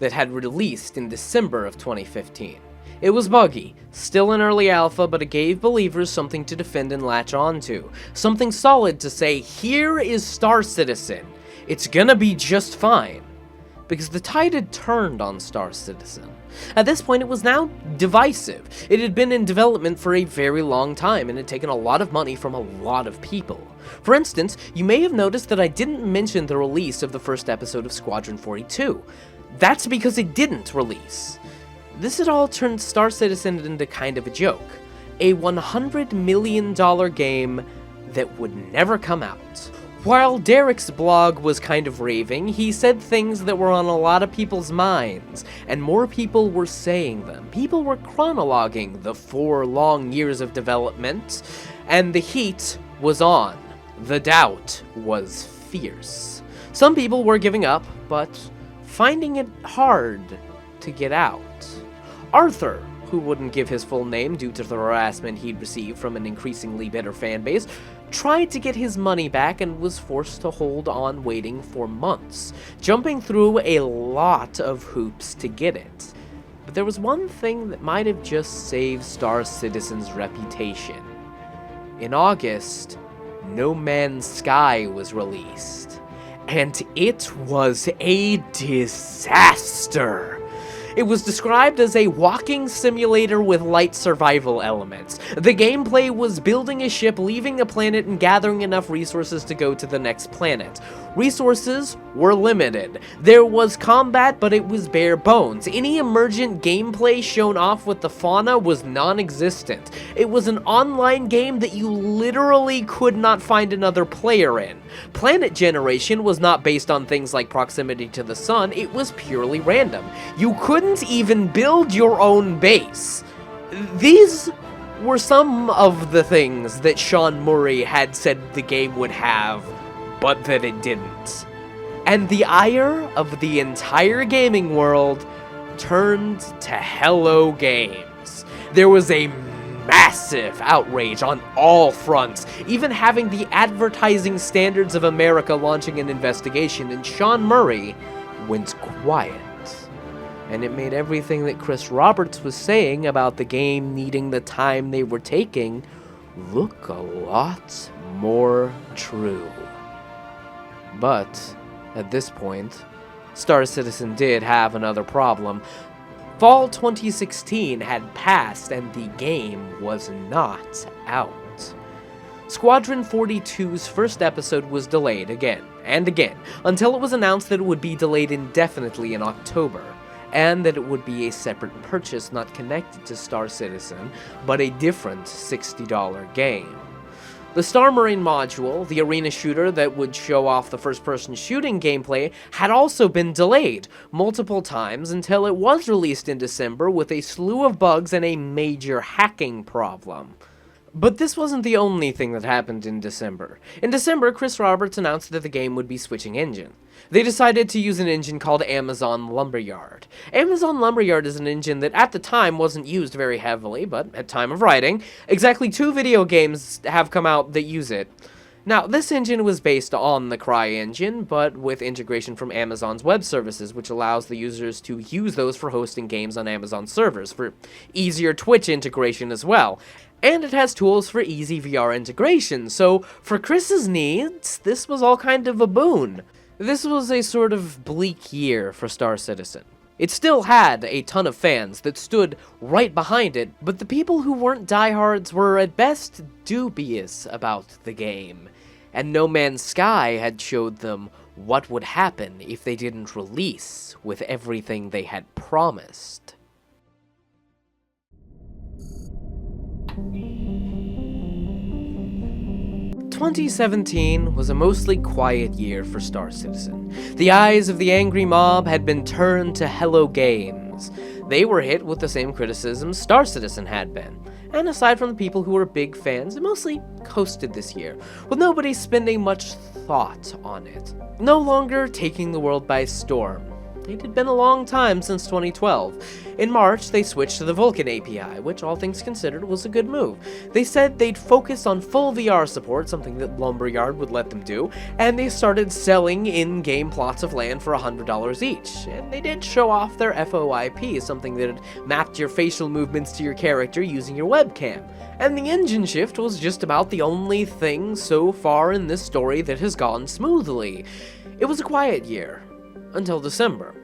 that had released in December of 2015. It was buggy, still in early alpha, but it gave believers something to defend and latch onto. Something solid to say, here is Star Citizen. It's gonna be just fine. Because the tide had turned on Star Citizen. At this point, it was now divisive. It had been in development for a very long time and had taken a lot of money from a lot of people. For instance, you may have noticed that I didn't mention the release of the first episode of Squadron 42. That's because it didn't release. This had all turned Star Citizen into kind of a joke. A $100 million game that would never come out. While Derick's blog was kind of raving, he said things that were on a lot of people's minds, and more people were saying them. People were chronologuing the 4 long years of development, and the heat was on. The doubt was fierce. Some people were giving up, but finding it hard to get out. Arthur, who wouldn't give his full name due to the harassment he'd received from an increasingly bitter fanbase, tried to get his money back and was forced to hold on waiting for months, jumping through a lot of hoops to get it. But there was one thing that might have just saved Star Citizen's reputation. In August, No Man's Sky was released, and it was a disaster. It was described as a walking simulator with light survival elements. The gameplay was building a ship, leaving a planet, and gathering enough resources to go to the next planet. Resources were limited. There was combat, but it was bare bones. Any emergent gameplay shown off with the fauna was non-existent. It was an online game that you literally could not find another player in. Planet generation was not based on things like proximity to the sun, it was purely random. You couldn't even build your own base. These were some of the things that Sean Murray had said the game would have, but that it didn't. And the ire of the entire gaming world turned to Hello Games. There was a massive outrage on all fronts, even having the Advertising Standards of America launching an investigation, and Sean Murray went quiet. And it made everything that Chris Roberts was saying about the game needing the time they were taking look a lot more true. But at this point, Star Citizen did have another problem. Fall 2016 had passed and the game was not out. Squadron 42's first episode was delayed again and again, until it was announced that it would be delayed indefinitely in October, and that it would be a separate purchase not connected to Star Citizen, but a different $60 game. The Star Marine module, the arena shooter that would show off the first-person shooting gameplay, had also been delayed multiple times until it was released in December with a slew of bugs and a major hacking problem. But this wasn't the only thing that happened in December. In December, Chris Roberts announced that the game would be switching engine. They decided to use an engine called Amazon Lumberyard. Amazon Lumberyard is an engine that at the time wasn't used very heavily, but at time of writing, exactly 2 video games have come out that use it. Now, this engine was based on the CryEngine, but with integration from Amazon's web services, which allows the users to use those for hosting games on Amazon servers, for easier Twitch integration as well. And it has tools for easy VR integration, so for Chris's needs, this was all kind of a boon. This was a sort of bleak year for Star Citizen. It still had a ton of fans that stood right behind it, but the people who weren't diehards were at best dubious about the game. And No Man's Sky had showed them what would happen if they didn't release with everything they had promised. 2017 was a mostly quiet year for Star Citizen. The eyes of the angry mob had been turned to Hello Games. They were hit with the same criticisms Star Citizen had been. And aside from the people who were big fans, it mostly coasted this year, with nobody spending much thought on it. No longer taking the world by storm. It had been a long time since 2012. In March, they switched to the Vulkan API, which all things considered was a good move. They said they'd focus on full VR support, something that Lumberyard would let them do, and they started selling in-game plots of land for $100 each. And they did show off their FOIP, something that mapped your facial movements to your character using your webcam. And the engine shift was just about the only thing so far in this story that has gone smoothly. It was a quiet year. Until December.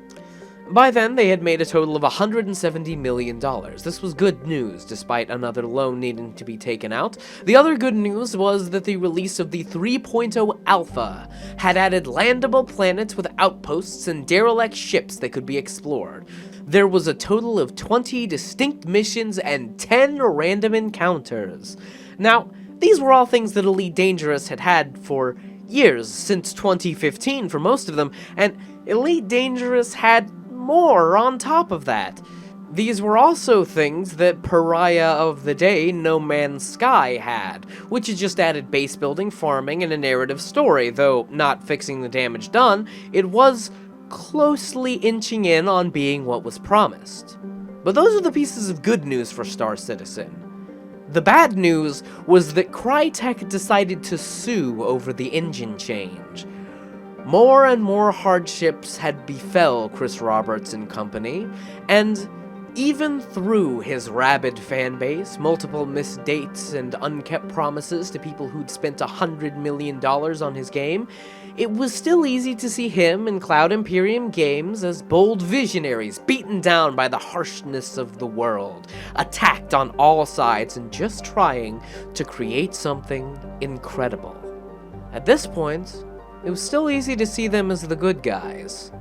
By then, they had made a total of $170 million. This was good news, despite another loan needing to be taken out. The other good news was that the release of the 3.0 Alpha had added landable planets with outposts and derelict ships that could be explored. There was a total of 20 distinct missions and 10 random encounters. Now, these were all things that Elite Dangerous had had for years, since 2015 for most of them, and Elite Dangerous had more on top of that. These were also things that Pariah of the Day No Man's Sky had, which had just added base building, farming, and a narrative story, though not fixing the damage done, it was closely inching in on being what was promised. But those are the pieces of good news for Star Citizen. The bad news was that Crytek decided to sue over the engine change. More and more hardships had befell Chris Roberts and company, and even through his rabid fanbase, multiple missed dates, and unkept promises to people who'd spent $100 million on his game, it was still easy to see him and Cloud Imperium Games as bold visionaries beaten down by the harshness of the world, attacked on all sides and just trying to create something incredible. At this point, it was still easy to see them as the good guys.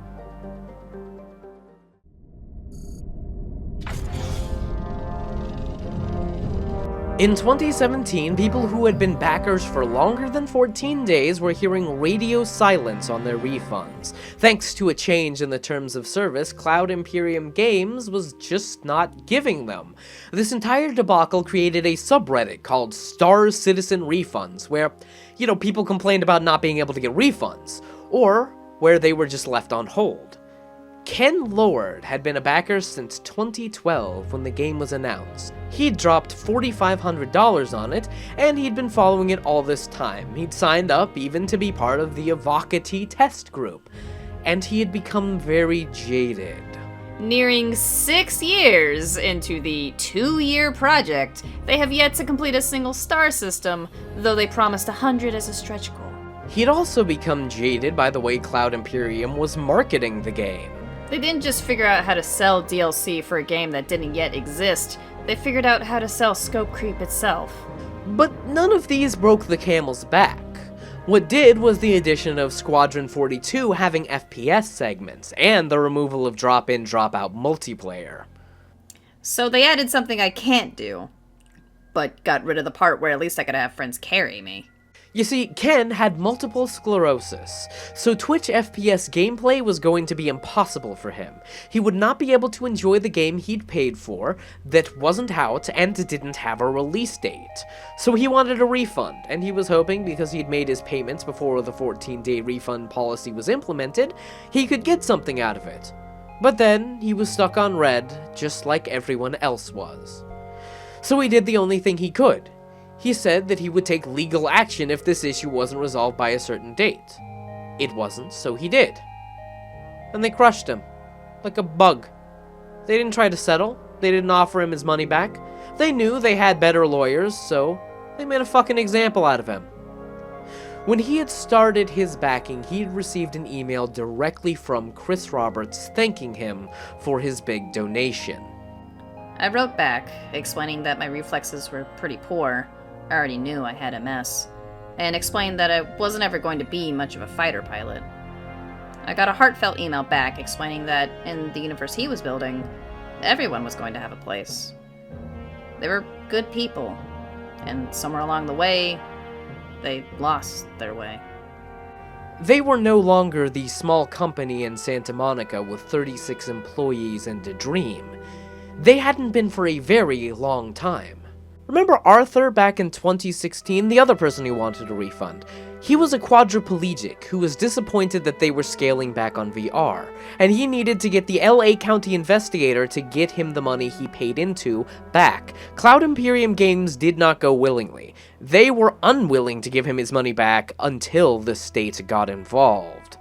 In 2017, people who had been backers for longer than 14 days were hearing radio silence on their refunds. Thanks to a change in the terms of service, Cloud Imperium Games was just not giving them. This entire debacle created a subreddit called Star Citizen Refunds, where, people complained about not being able to get refunds, or where they were just left on hold. Ken Lord had been a backer since 2012 when the game was announced. He'd dropped $4,500 on it, and he'd been following it all this time. He'd signed up even to be part of the Avocati test group, and he had become very jaded. Nearing 6 years into the 2-year project, they have yet to complete a single star system, though they promised 100 as a stretch goal. He'd also become jaded by the way Cloud Imperium was marketing the game. They didn't just figure out how to sell DLC for a game that didn't yet exist, they figured out how to sell scope creep itself. But none of these broke the camel's back. What did was the addition of Squadron 42 having FPS segments, and the removal of drop-in, drop-out multiplayer. So they added something I can't do, but got rid of the part where at least I could have friends carry me. You see, Ken had multiple sclerosis, so Twitch FPS gameplay was going to be impossible for him. He would not be able to enjoy the game he'd paid for, that wasn't out, and didn't have a release date. So he wanted a refund, and he was hoping, because he'd made his payments before the 14-day refund policy was implemented, he could get something out of it. But then, he was stuck on red, just like everyone else was. So he did the only thing he could. He said that he would take legal action if this issue wasn't resolved by a certain date. It wasn't, so he did. And they crushed him. Like a bug. They didn't try to settle. They didn't offer him his money back. They knew they had better lawyers, so they made a fucking example out of him. When he had started his backing, he'd received an email directly from Chris Roberts thanking him for his big donation. I wrote back, explaining that my reflexes were pretty poor. I already knew I had MS, and explained that I wasn't ever going to be much of a fighter pilot. I got a heartfelt email back explaining that in the universe he was building, everyone was going to have a place. They were good people, and somewhere along the way, they lost their way. They were no longer the small company in Santa Monica with 36 employees and a dream. They hadn't been for a very long time. Remember Arthur back in 2016, the other person who wanted a refund? He was a quadriplegic who was disappointed that they were scaling back on VR, and he needed to get the LA County investigator to get him the money he paid into back. Cloud Imperium Games did not go willingly. They were unwilling to give him his money back until the state got involved.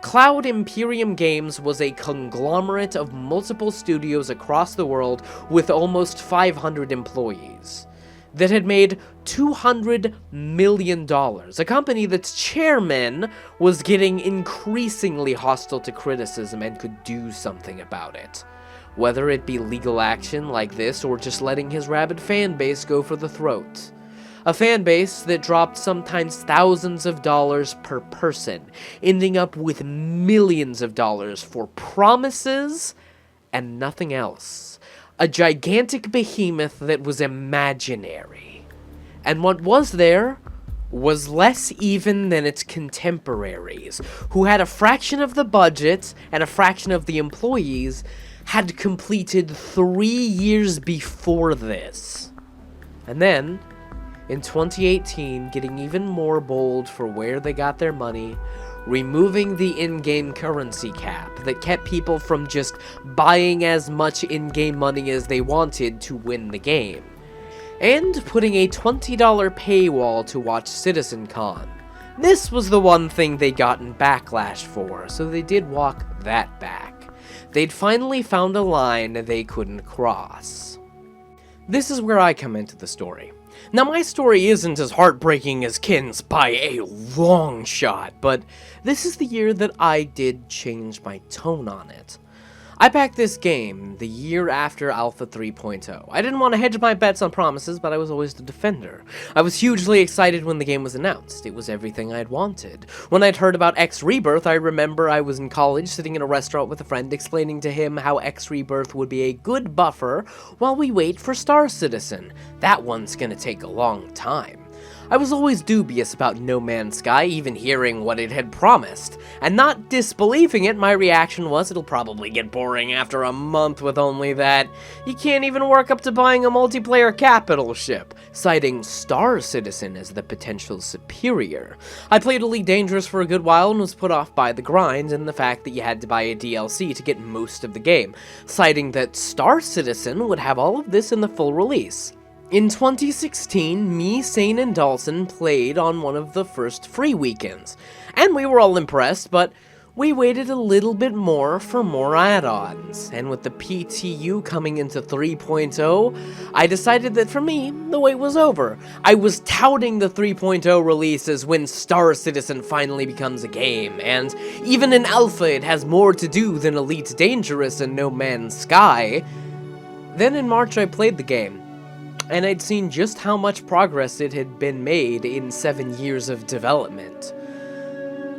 Cloud Imperium Games was a conglomerate of multiple studios across the world with almost 500 employees that had made $200 million, a company that's chairman was getting increasingly hostile to criticism and could do something about it. Whether it be legal action like this or just letting his rabid fan base go for the throat. A fan base that dropped sometimes thousands of dollars per person, ending up with millions of dollars for promises and nothing else. A gigantic behemoth that was imaginary. And what was there was less even than its contemporaries, who had a fraction of the budget and a fraction of the employees, had completed 3 years before this. And then, in 2018, getting even more bold for where they got their money, removing the in-game currency cap that kept people from just buying as much in-game money as they wanted to win the game, and putting a $20 paywall to watch CitizenCon. This was the one thing they'd gotten backlash for, so they did walk that back. They'd finally found a line they couldn't cross. This is where I come into the story. Now, my story isn't as heartbreaking as Ken's by a long shot, but this is the year that I did change my tone on it. I backed this game the year after Alpha 3.0. I didn't want to hedge my bets on promises, but I was always the defender. I was hugely excited when the game was announced. It was everything I'd wanted. When I'd heard about X Rebirth, I remember I was in college sitting in a restaurant with a friend explaining to him how X Rebirth would be a good buffer while we wait for Star Citizen. That one's gonna take a long time. I was always dubious about No Man's Sky, even hearing what it had promised, and not disbelieving it. My reaction was it'll probably get boring after a month with only that. You can't even work up to buying a multiplayer capital ship, citing Star Citizen as the potential superior. I played Elite Dangerous for a good while and was put off by the grind and the fact that you had to buy a DLC to get most of the game, citing that Star Citizen would have all of this in the full release. In 2016, me, Sane, and Dawson played on one of the first free weekends, and we were all impressed, but we waited a little bit more for more add-ons, and with the PTU coming into 3.0, I decided that for me, the wait was over. I was touting the 3.0 release as when Star Citizen finally becomes a game, and even in alpha it has more to do than Elite Dangerous and No Man's Sky. Then in March I played the game, and I'd seen just how much progress it had been made in 7 years of development.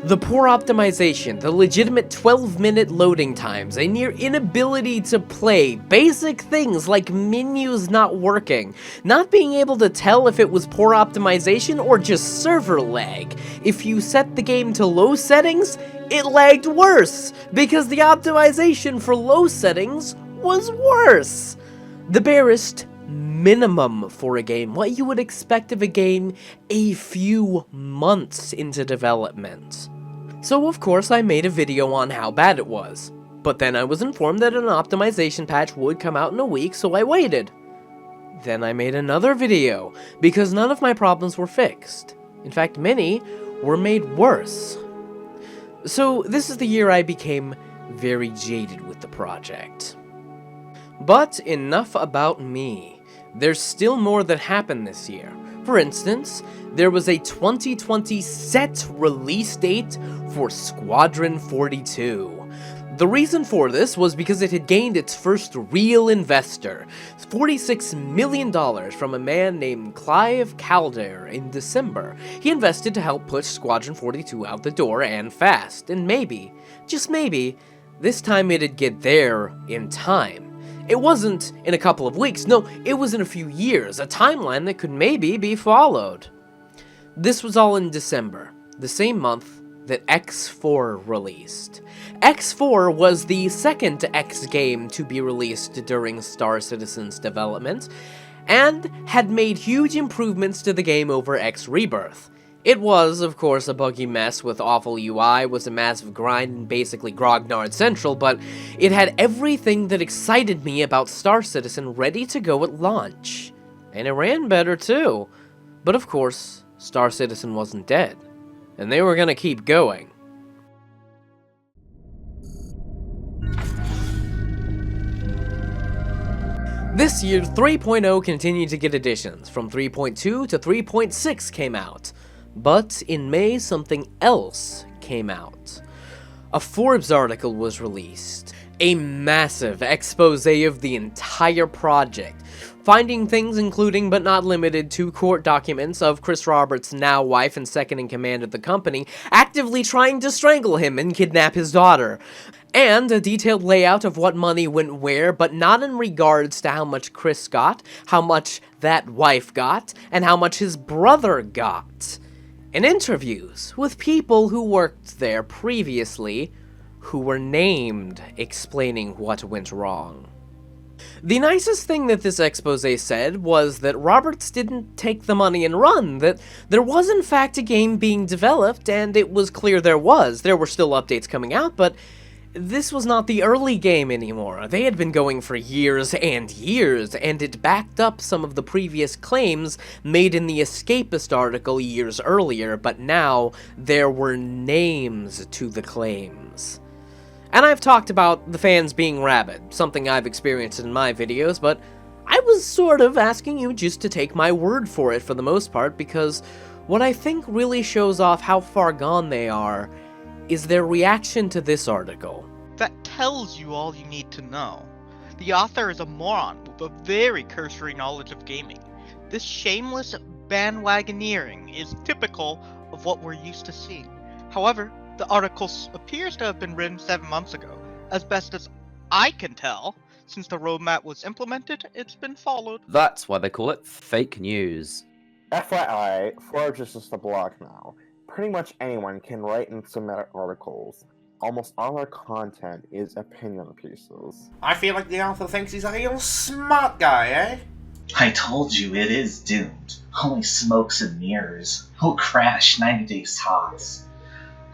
The poor optimization, the legitimate 12-minute loading times, a near inability to play, basic things like menus not working, not being able to tell if it was poor optimization or just server lag. If you set the game to low settings, it lagged worse, because the optimization for low settings was worse. The barest minimum for a game, what you would expect of a game a few months into development. So of course I made a video on how bad it was, but then I was informed that an optimization patch would come out in a week, so I waited. Then I made another video, because none of my problems were fixed. In fact, many were made worse. So this is the year I became very jaded with the project. But enough about me. There's still more that happened this year. For instance, there was a 2020 set release date for Squadron 42. The reason for this was because it had gained its first real investor, $46 million from a man named Clive Calder in December. He invested to help push Squadron 42 out the door and fast, and maybe, just maybe, this time it'd get there in time. It wasn't in a couple of weeks, no, it was in a few years, a timeline that could maybe be followed. This was all in December, the same month that X4 released. X4 was the second X game to be released during Star Citizen's development, and had made huge improvements to the game over X Rebirth. It was, of course, a buggy mess with awful UI, was a massive grind and basically grognard central, but it had everything that excited me about Star Citizen ready to go at launch. And it ran better too. But of course, Star Citizen wasn't dead, and they were gonna keep going. This year, 3.0 continued to get additions. From 3.2 to 3.6 came out. But in May, something else came out. A Forbes article was released. A massive expose of the entire project, finding things including but not limited to court documents of Chris Roberts' now wife and second in command of the company actively trying to strangle him and kidnap his daughter. And a detailed layout of what money went where, but not in regards to how much Chris got, how much that wife got, and how much his brother got. And interviews with people who worked there previously, who were named, explaining what went wrong. The nicest thing that this expose said was that Roberts didn't take the money and run, that there was in fact a game being developed, and it was clear there was. There were still updates coming out, but this was not the early game anymore. They had been going for years and years, and it backed up some of the previous claims made in the Escapist article years earlier, but now there were names to the claims. And I've talked about the fans being rabid, something I've experienced in my videos, but I was sort of asking you just to take my word for it for the most part, because what I think really shows off how far gone they are is their reaction to this article. That tells you all you need to know. The author is a moron with a very cursory knowledge of gaming. This shameless bandwagoneering is typical of what we're used to seeing. However, the article appears to have been written 7 months ago. As best as I can tell, since the roadmap was implemented, it's been followed. That's why they call it fake news. FYI, Forge is just a blog now. Pretty much anyone can write and submit articles. Almost all our content is opinion pieces. I feel like the author thinks he's a real smart guy, eh? I told you it is doomed. Only smokes and mirrors. It'll crash 90 days tops.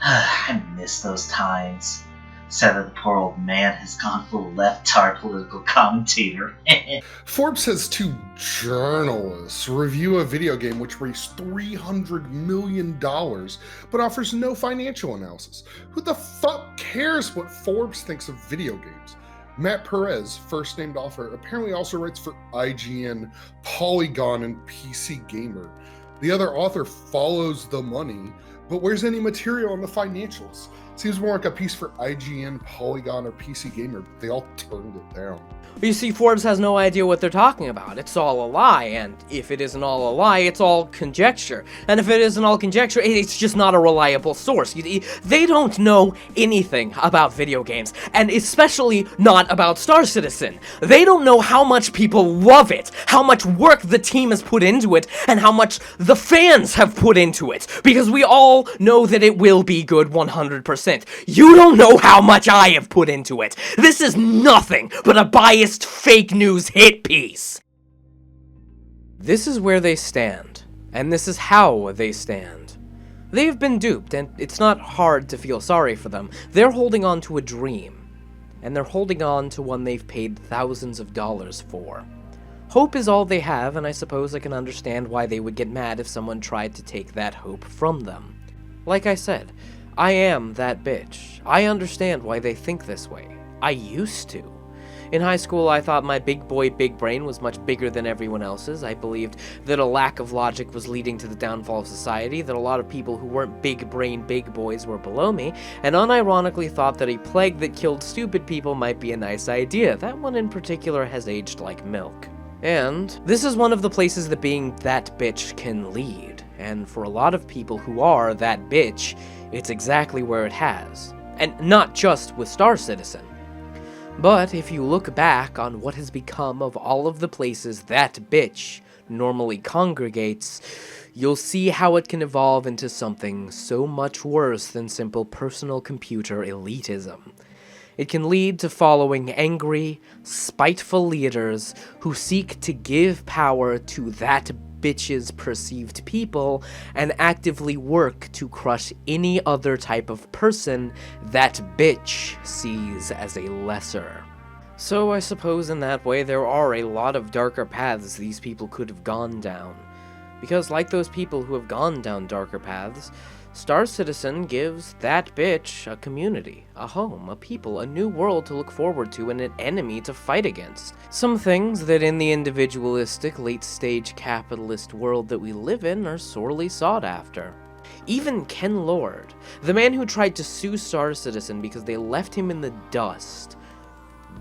I miss those times. Sadly, the poor old man has gone full left-tard political commentator. Forbes has 2 journalists review a video game which raised $300 million, but offers no financial analysis. Who the fuck cares what Forbes thinks of video games? Matt Perez, first named author, apparently also writes for IGN, Polygon, and PC Gamer. The other author follows the money, but where's any material on the financials? Seems more like a piece for IGN, Polygon, or PC Gamer, but they all turned it down. You see, Forbes has no idea what they're talking about. It's all a lie, and if it isn't all a lie, it's all conjecture. And if it isn't all conjecture, it's just not a reliable source. They don't know anything about video games, and especially not about Star Citizen. They don't know how much people love it, how much work the team has put into it, and how much the fans have put into it, because we all know that it will be good 100%. You don't know how much I have put into it. This is nothing but a biased fake news hit piece. This is where they stand, and this is how they stand. They have been duped, and it's not hard to feel sorry for them. They're holding on to a dream, and they're holding on to one they've paid thousands of dollars for. Hope is all they have, and I suppose I can understand why they would get mad if someone tried to take that hope from them. Like I said, I am that bitch. I understand why they think this way. I used to. In high school, I thought my big boy, big brain was much bigger than everyone else's. I believed that a lack of logic was leading to the downfall of society, that a lot of people who weren't big brain, big boys were below me, and unironically thought that a plague that killed stupid people might be a nice idea. That one in particular has aged like milk. And this is one of the places that being that bitch can lead. And for a lot of people who are that bitch, it's exactly where it has. And not just with Star Citizen. But if you look back on what has become of all of the places that bitch normally congregates, you'll see how it can evolve into something so much worse than simple personal computer elitism. It can lead to following angry, spiteful leaders who seek to give power to that bitch's perceived people and actively work to crush any other type of person that bitch sees as a lesser. So I suppose in that way there are a lot of darker paths these people could have gone down. Because like those people who have gone down darker paths, Star Citizen gives that bitch a community, a home, a people, a new world to look forward to, and an enemy to fight against. Some things that in the individualistic, late-stage capitalist world that we live in are sorely sought after. Even Ken Lord, the man who tried to sue Star Citizen because they left him in the dust,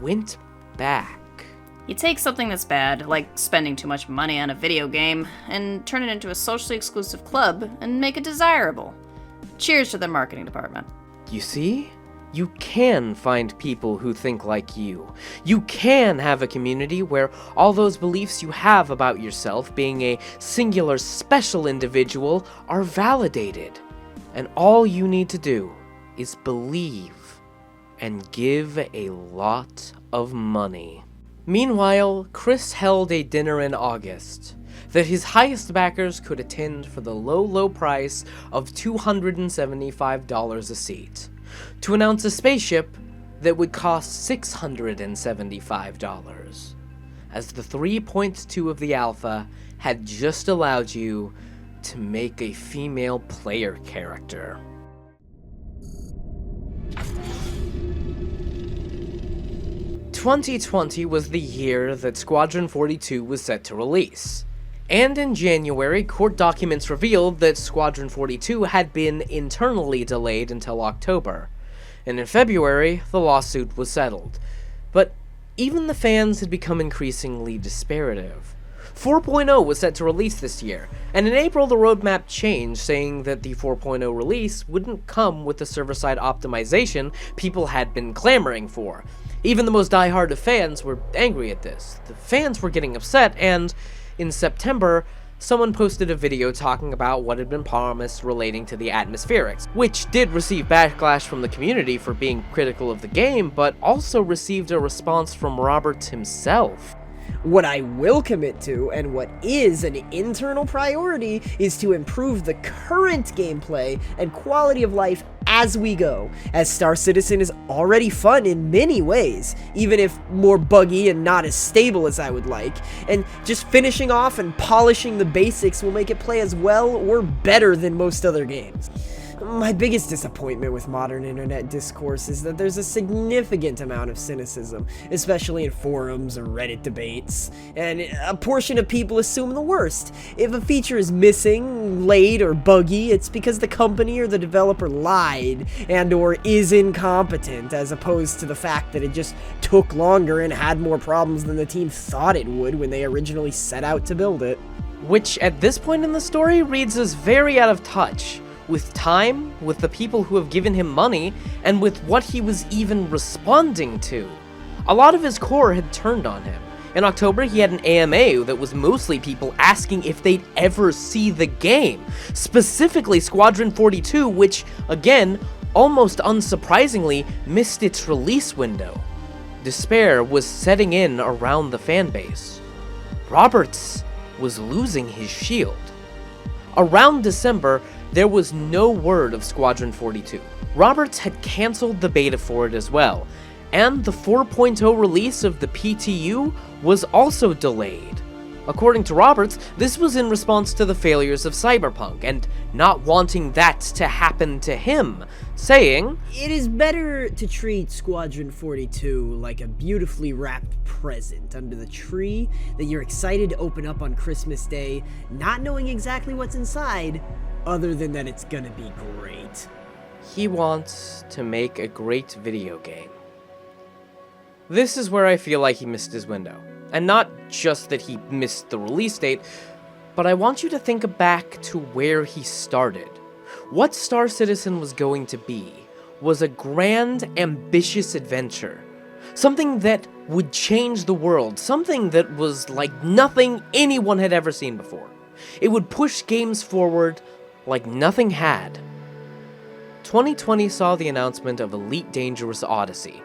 went back. You take something that's bad, like spending too much money on a video game, and turn it into a socially exclusive club and make it desirable. Cheers to the marketing department. You see? You can find people who think like you. You can have a community where all those beliefs you have about yourself being a singular special individual are validated. And all you need to do is believe and give a lot of money. Meanwhile, Chris held a dinner in August that his highest backers could attend for the low price of $275 a seat, to announce a spaceship that would cost $675, as the 3.2 of the alpha had just allowed you to make a female player character. "2020 was the year that Squadron 42 was set to release. And in January, court documents revealed that Squadron 42 had been internally delayed until October. And in February, the lawsuit was settled. But even the fans had become increasingly disparative. 4.0 was set to release this year, and in April the roadmap changed, saying that the 4.0 release wouldn't come with the server-side optimization people had been clamoring for. Even the most diehard of fans were angry at this. The fans were getting upset, and in September, someone posted a video talking about what had been promised relating to the atmospherics, which did receive backlash from the community for being critical of the game, but also received a response from Robert himself. What I will commit to, and what is an internal priority, is to improve the current gameplay and quality of life as we go, as Star Citizen is already fun in many ways, even if more buggy and not as stable as I would like, and just finishing off and polishing the basics will make it play as well or better than most other games. My biggest disappointment with modern internet discourse is that there's a significant amount of cynicism, especially in forums or Reddit debates, and a portion of people assume the worst. If a feature is missing, late, or buggy, it's because the company or the developer lied and or is incompetent, as opposed to the fact that it just took longer and had more problems than the team thought it would when they originally set out to build it. Which, at this point in the story, reads as very out of touch with time, with the people who have given him money, and with what he was even responding to. A lot of his core had turned on him. In October, he had an AMA that was mostly people asking if they'd ever see the game, specifically Squadron 42, which, again, almost unsurprisingly, missed its release window. Despair was setting in around the fanbase. Roberts was losing his shield. Around December, there was no word of Squadron 42. Roberts had cancelled the beta for it as well, and the 4.0 release of the PTU was also delayed. According to Roberts, this was in response to the failures of Cyberpunk, and not wanting that to happen to him, saying, "It is better to treat Squadron 42 like a beautifully wrapped present under the tree that you're excited to open up on Christmas Day, not knowing exactly what's inside, other than that it's gonna be great." He wants to make a great video game. This is where I feel like he missed his window. And not just that he missed the release date, but I want you to think back to where he started. What Star Citizen was going to be was a grand, ambitious adventure. Something that would change the world, something that was like nothing anyone had ever seen before. It would push games forward like nothing had. 2020 saw the announcement of Elite Dangerous Odyssey.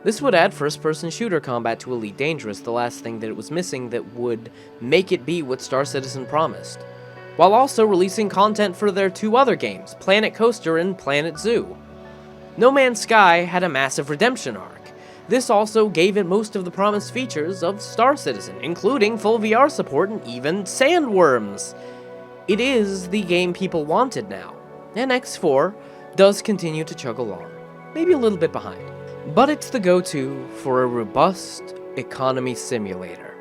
This would add first-person shooter combat to Elite Dangerous, the last thing that it was missing that would make it be what Star Citizen promised, while also releasing content for their two other games, Planet Coaster and Planet Zoo. No Man's Sky had a massive redemption arc. This also gave it most of the promised features of Star Citizen, including full VR support and even sandworms. It is the game people wanted now, and X4 does continue to chug along, maybe a little bit behind. But it's the go-to for a robust economy simulator.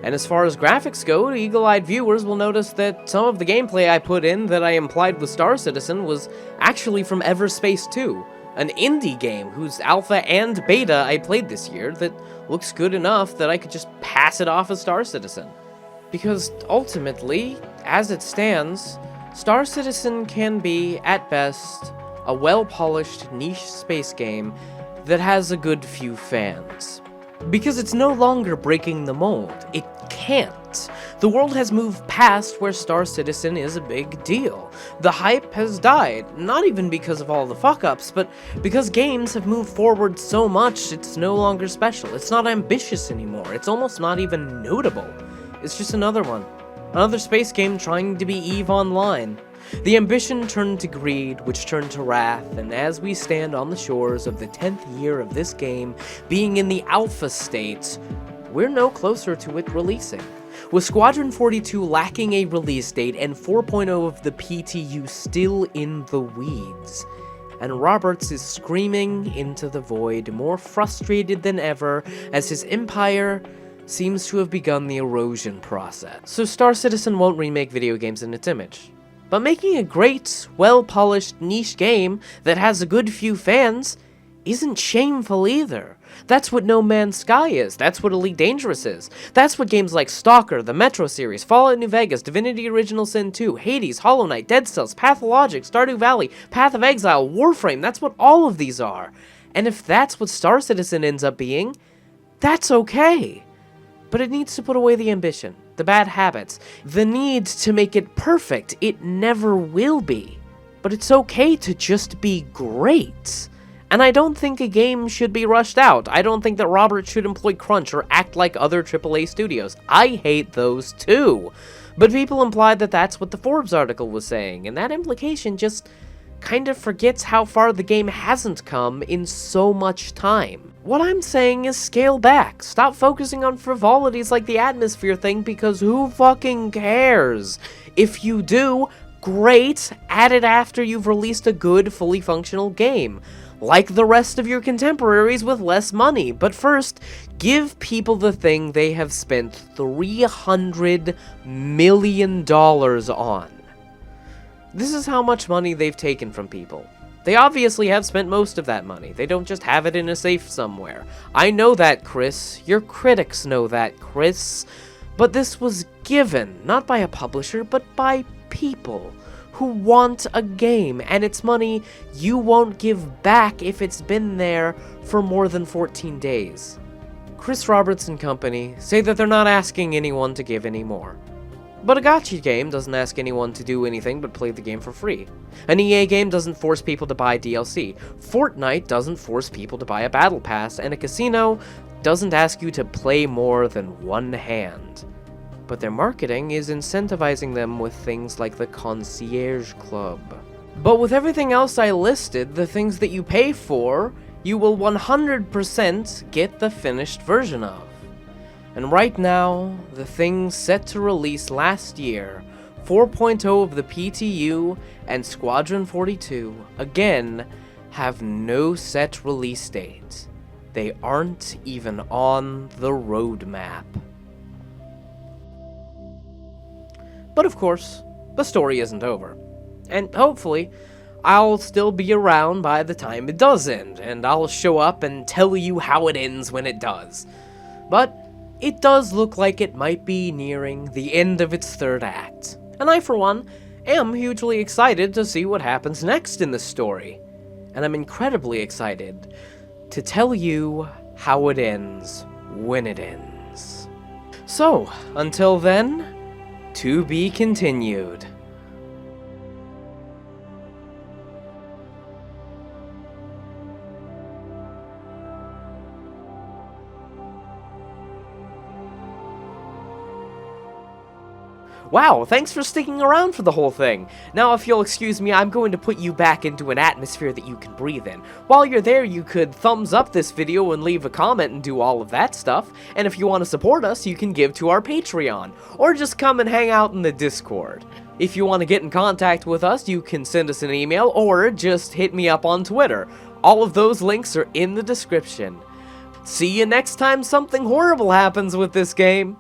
And as far as graphics go, eagle-eyed viewers will notice that some of the gameplay I put in that I implied with Star Citizen was actually from Everspace 2, an indie game whose alpha and beta I played this year that looks good enough that I could just pass it off as Star Citizen. Because ultimately, as it stands, Star Citizen can be, at best, a well-polished niche space game that has a good few fans. Because it's no longer breaking the mold. It can't. The world has moved past where Star Citizen is a big deal. The hype has died, not even because of all the fuck-ups, but because games have moved forward so much it's no longer special. It's not ambitious anymore. It's almost not even notable. It's just another one. Another space game trying to be EVE Online. The ambition turned to greed, which turned to wrath, and as we stand on the shores of the 10th year of this game being in the alpha state, we're no closer to it releasing. With Squadron 42 lacking a release date and 4.0 of the PTU still in the weeds, and Roberts is screaming into the void, more frustrated than ever as his empire seems to have begun the erosion process. So Star Citizen won't remake video games in its image. But making a great, well-polished niche game that has a good few fans isn't shameful either. That's what No Man's Sky is. That's what Elite Dangerous is. That's what games like Stalker, the Metro series, Fallout New Vegas, Divinity Original Sin 2, Hades, Hollow Knight, Dead Cells, Pathologic, Stardew Valley, Path of Exile, Warframe, that's what all of these are. And if that's what Star Citizen ends up being, that's okay. But it needs to put away the ambition, the bad habits, the need to make it perfect. It never will be. But it's okay to just be great. And I don't think a game should be rushed out. I don't think that Robert should employ crunch or act like other AAA studios. I hate those too. But people implied that that's what the Forbes article was saying, and that implication just kind of forgets how far the game hasn't come in so much time. What I'm saying is scale back. Stop focusing on frivolities like the atmosphere thing, because who fucking cares? If you do, great, add it after you've released a good, fully functional game. Like the rest of your contemporaries with less money. But first, give people the thing they have spent $300 million on. This is how much money they've taken from people. They obviously have spent most of that money. They don't just have it in a safe somewhere. I know that, Chris. Your critics know that, Chris. But this was given, not by a publisher, but by people who want a game, and it's money you won't give back if it's been there for more than 14 days. Chris Roberts and company say that they're not asking anyone to give any more. But a gacha game doesn't ask anyone to do anything but play the game for free. An EA game doesn't force people to buy DLC. Fortnite doesn't force people to buy a battle pass, and a casino doesn't ask you to play more than one hand. But their marketing is incentivizing them with things like the Concierge Club. But with everything else I listed, the things that you pay for, you will 100% get the finished version of. And right now, the things set to release last year, 4.0 of the PTU and Squadron 42, again, have no set release date. They aren't even on the roadmap. But of course, the story isn't over. And hopefully, I'll still be around by the time it does end, and I'll show up and tell you how it ends when it does. But it does look like it might be nearing the end of its third act. And I, for one, am hugely excited to see what happens next in the story. And I'm incredibly excited to tell you how it ends when it ends. So, until then, to be continued. Wow, thanks for sticking around for the whole thing. Now, if you'll excuse me, I'm going to put you back into an atmosphere that you can breathe in. While you're there, you could thumbs up this video and leave a comment and do all of that stuff. And if you want to support us, you can give to our Patreon, or just come and hang out in the Discord. If you want to get in contact with us, you can send us an email, or just hit me up on Twitter. All of those links are in the description. See you next time something horrible happens with this game.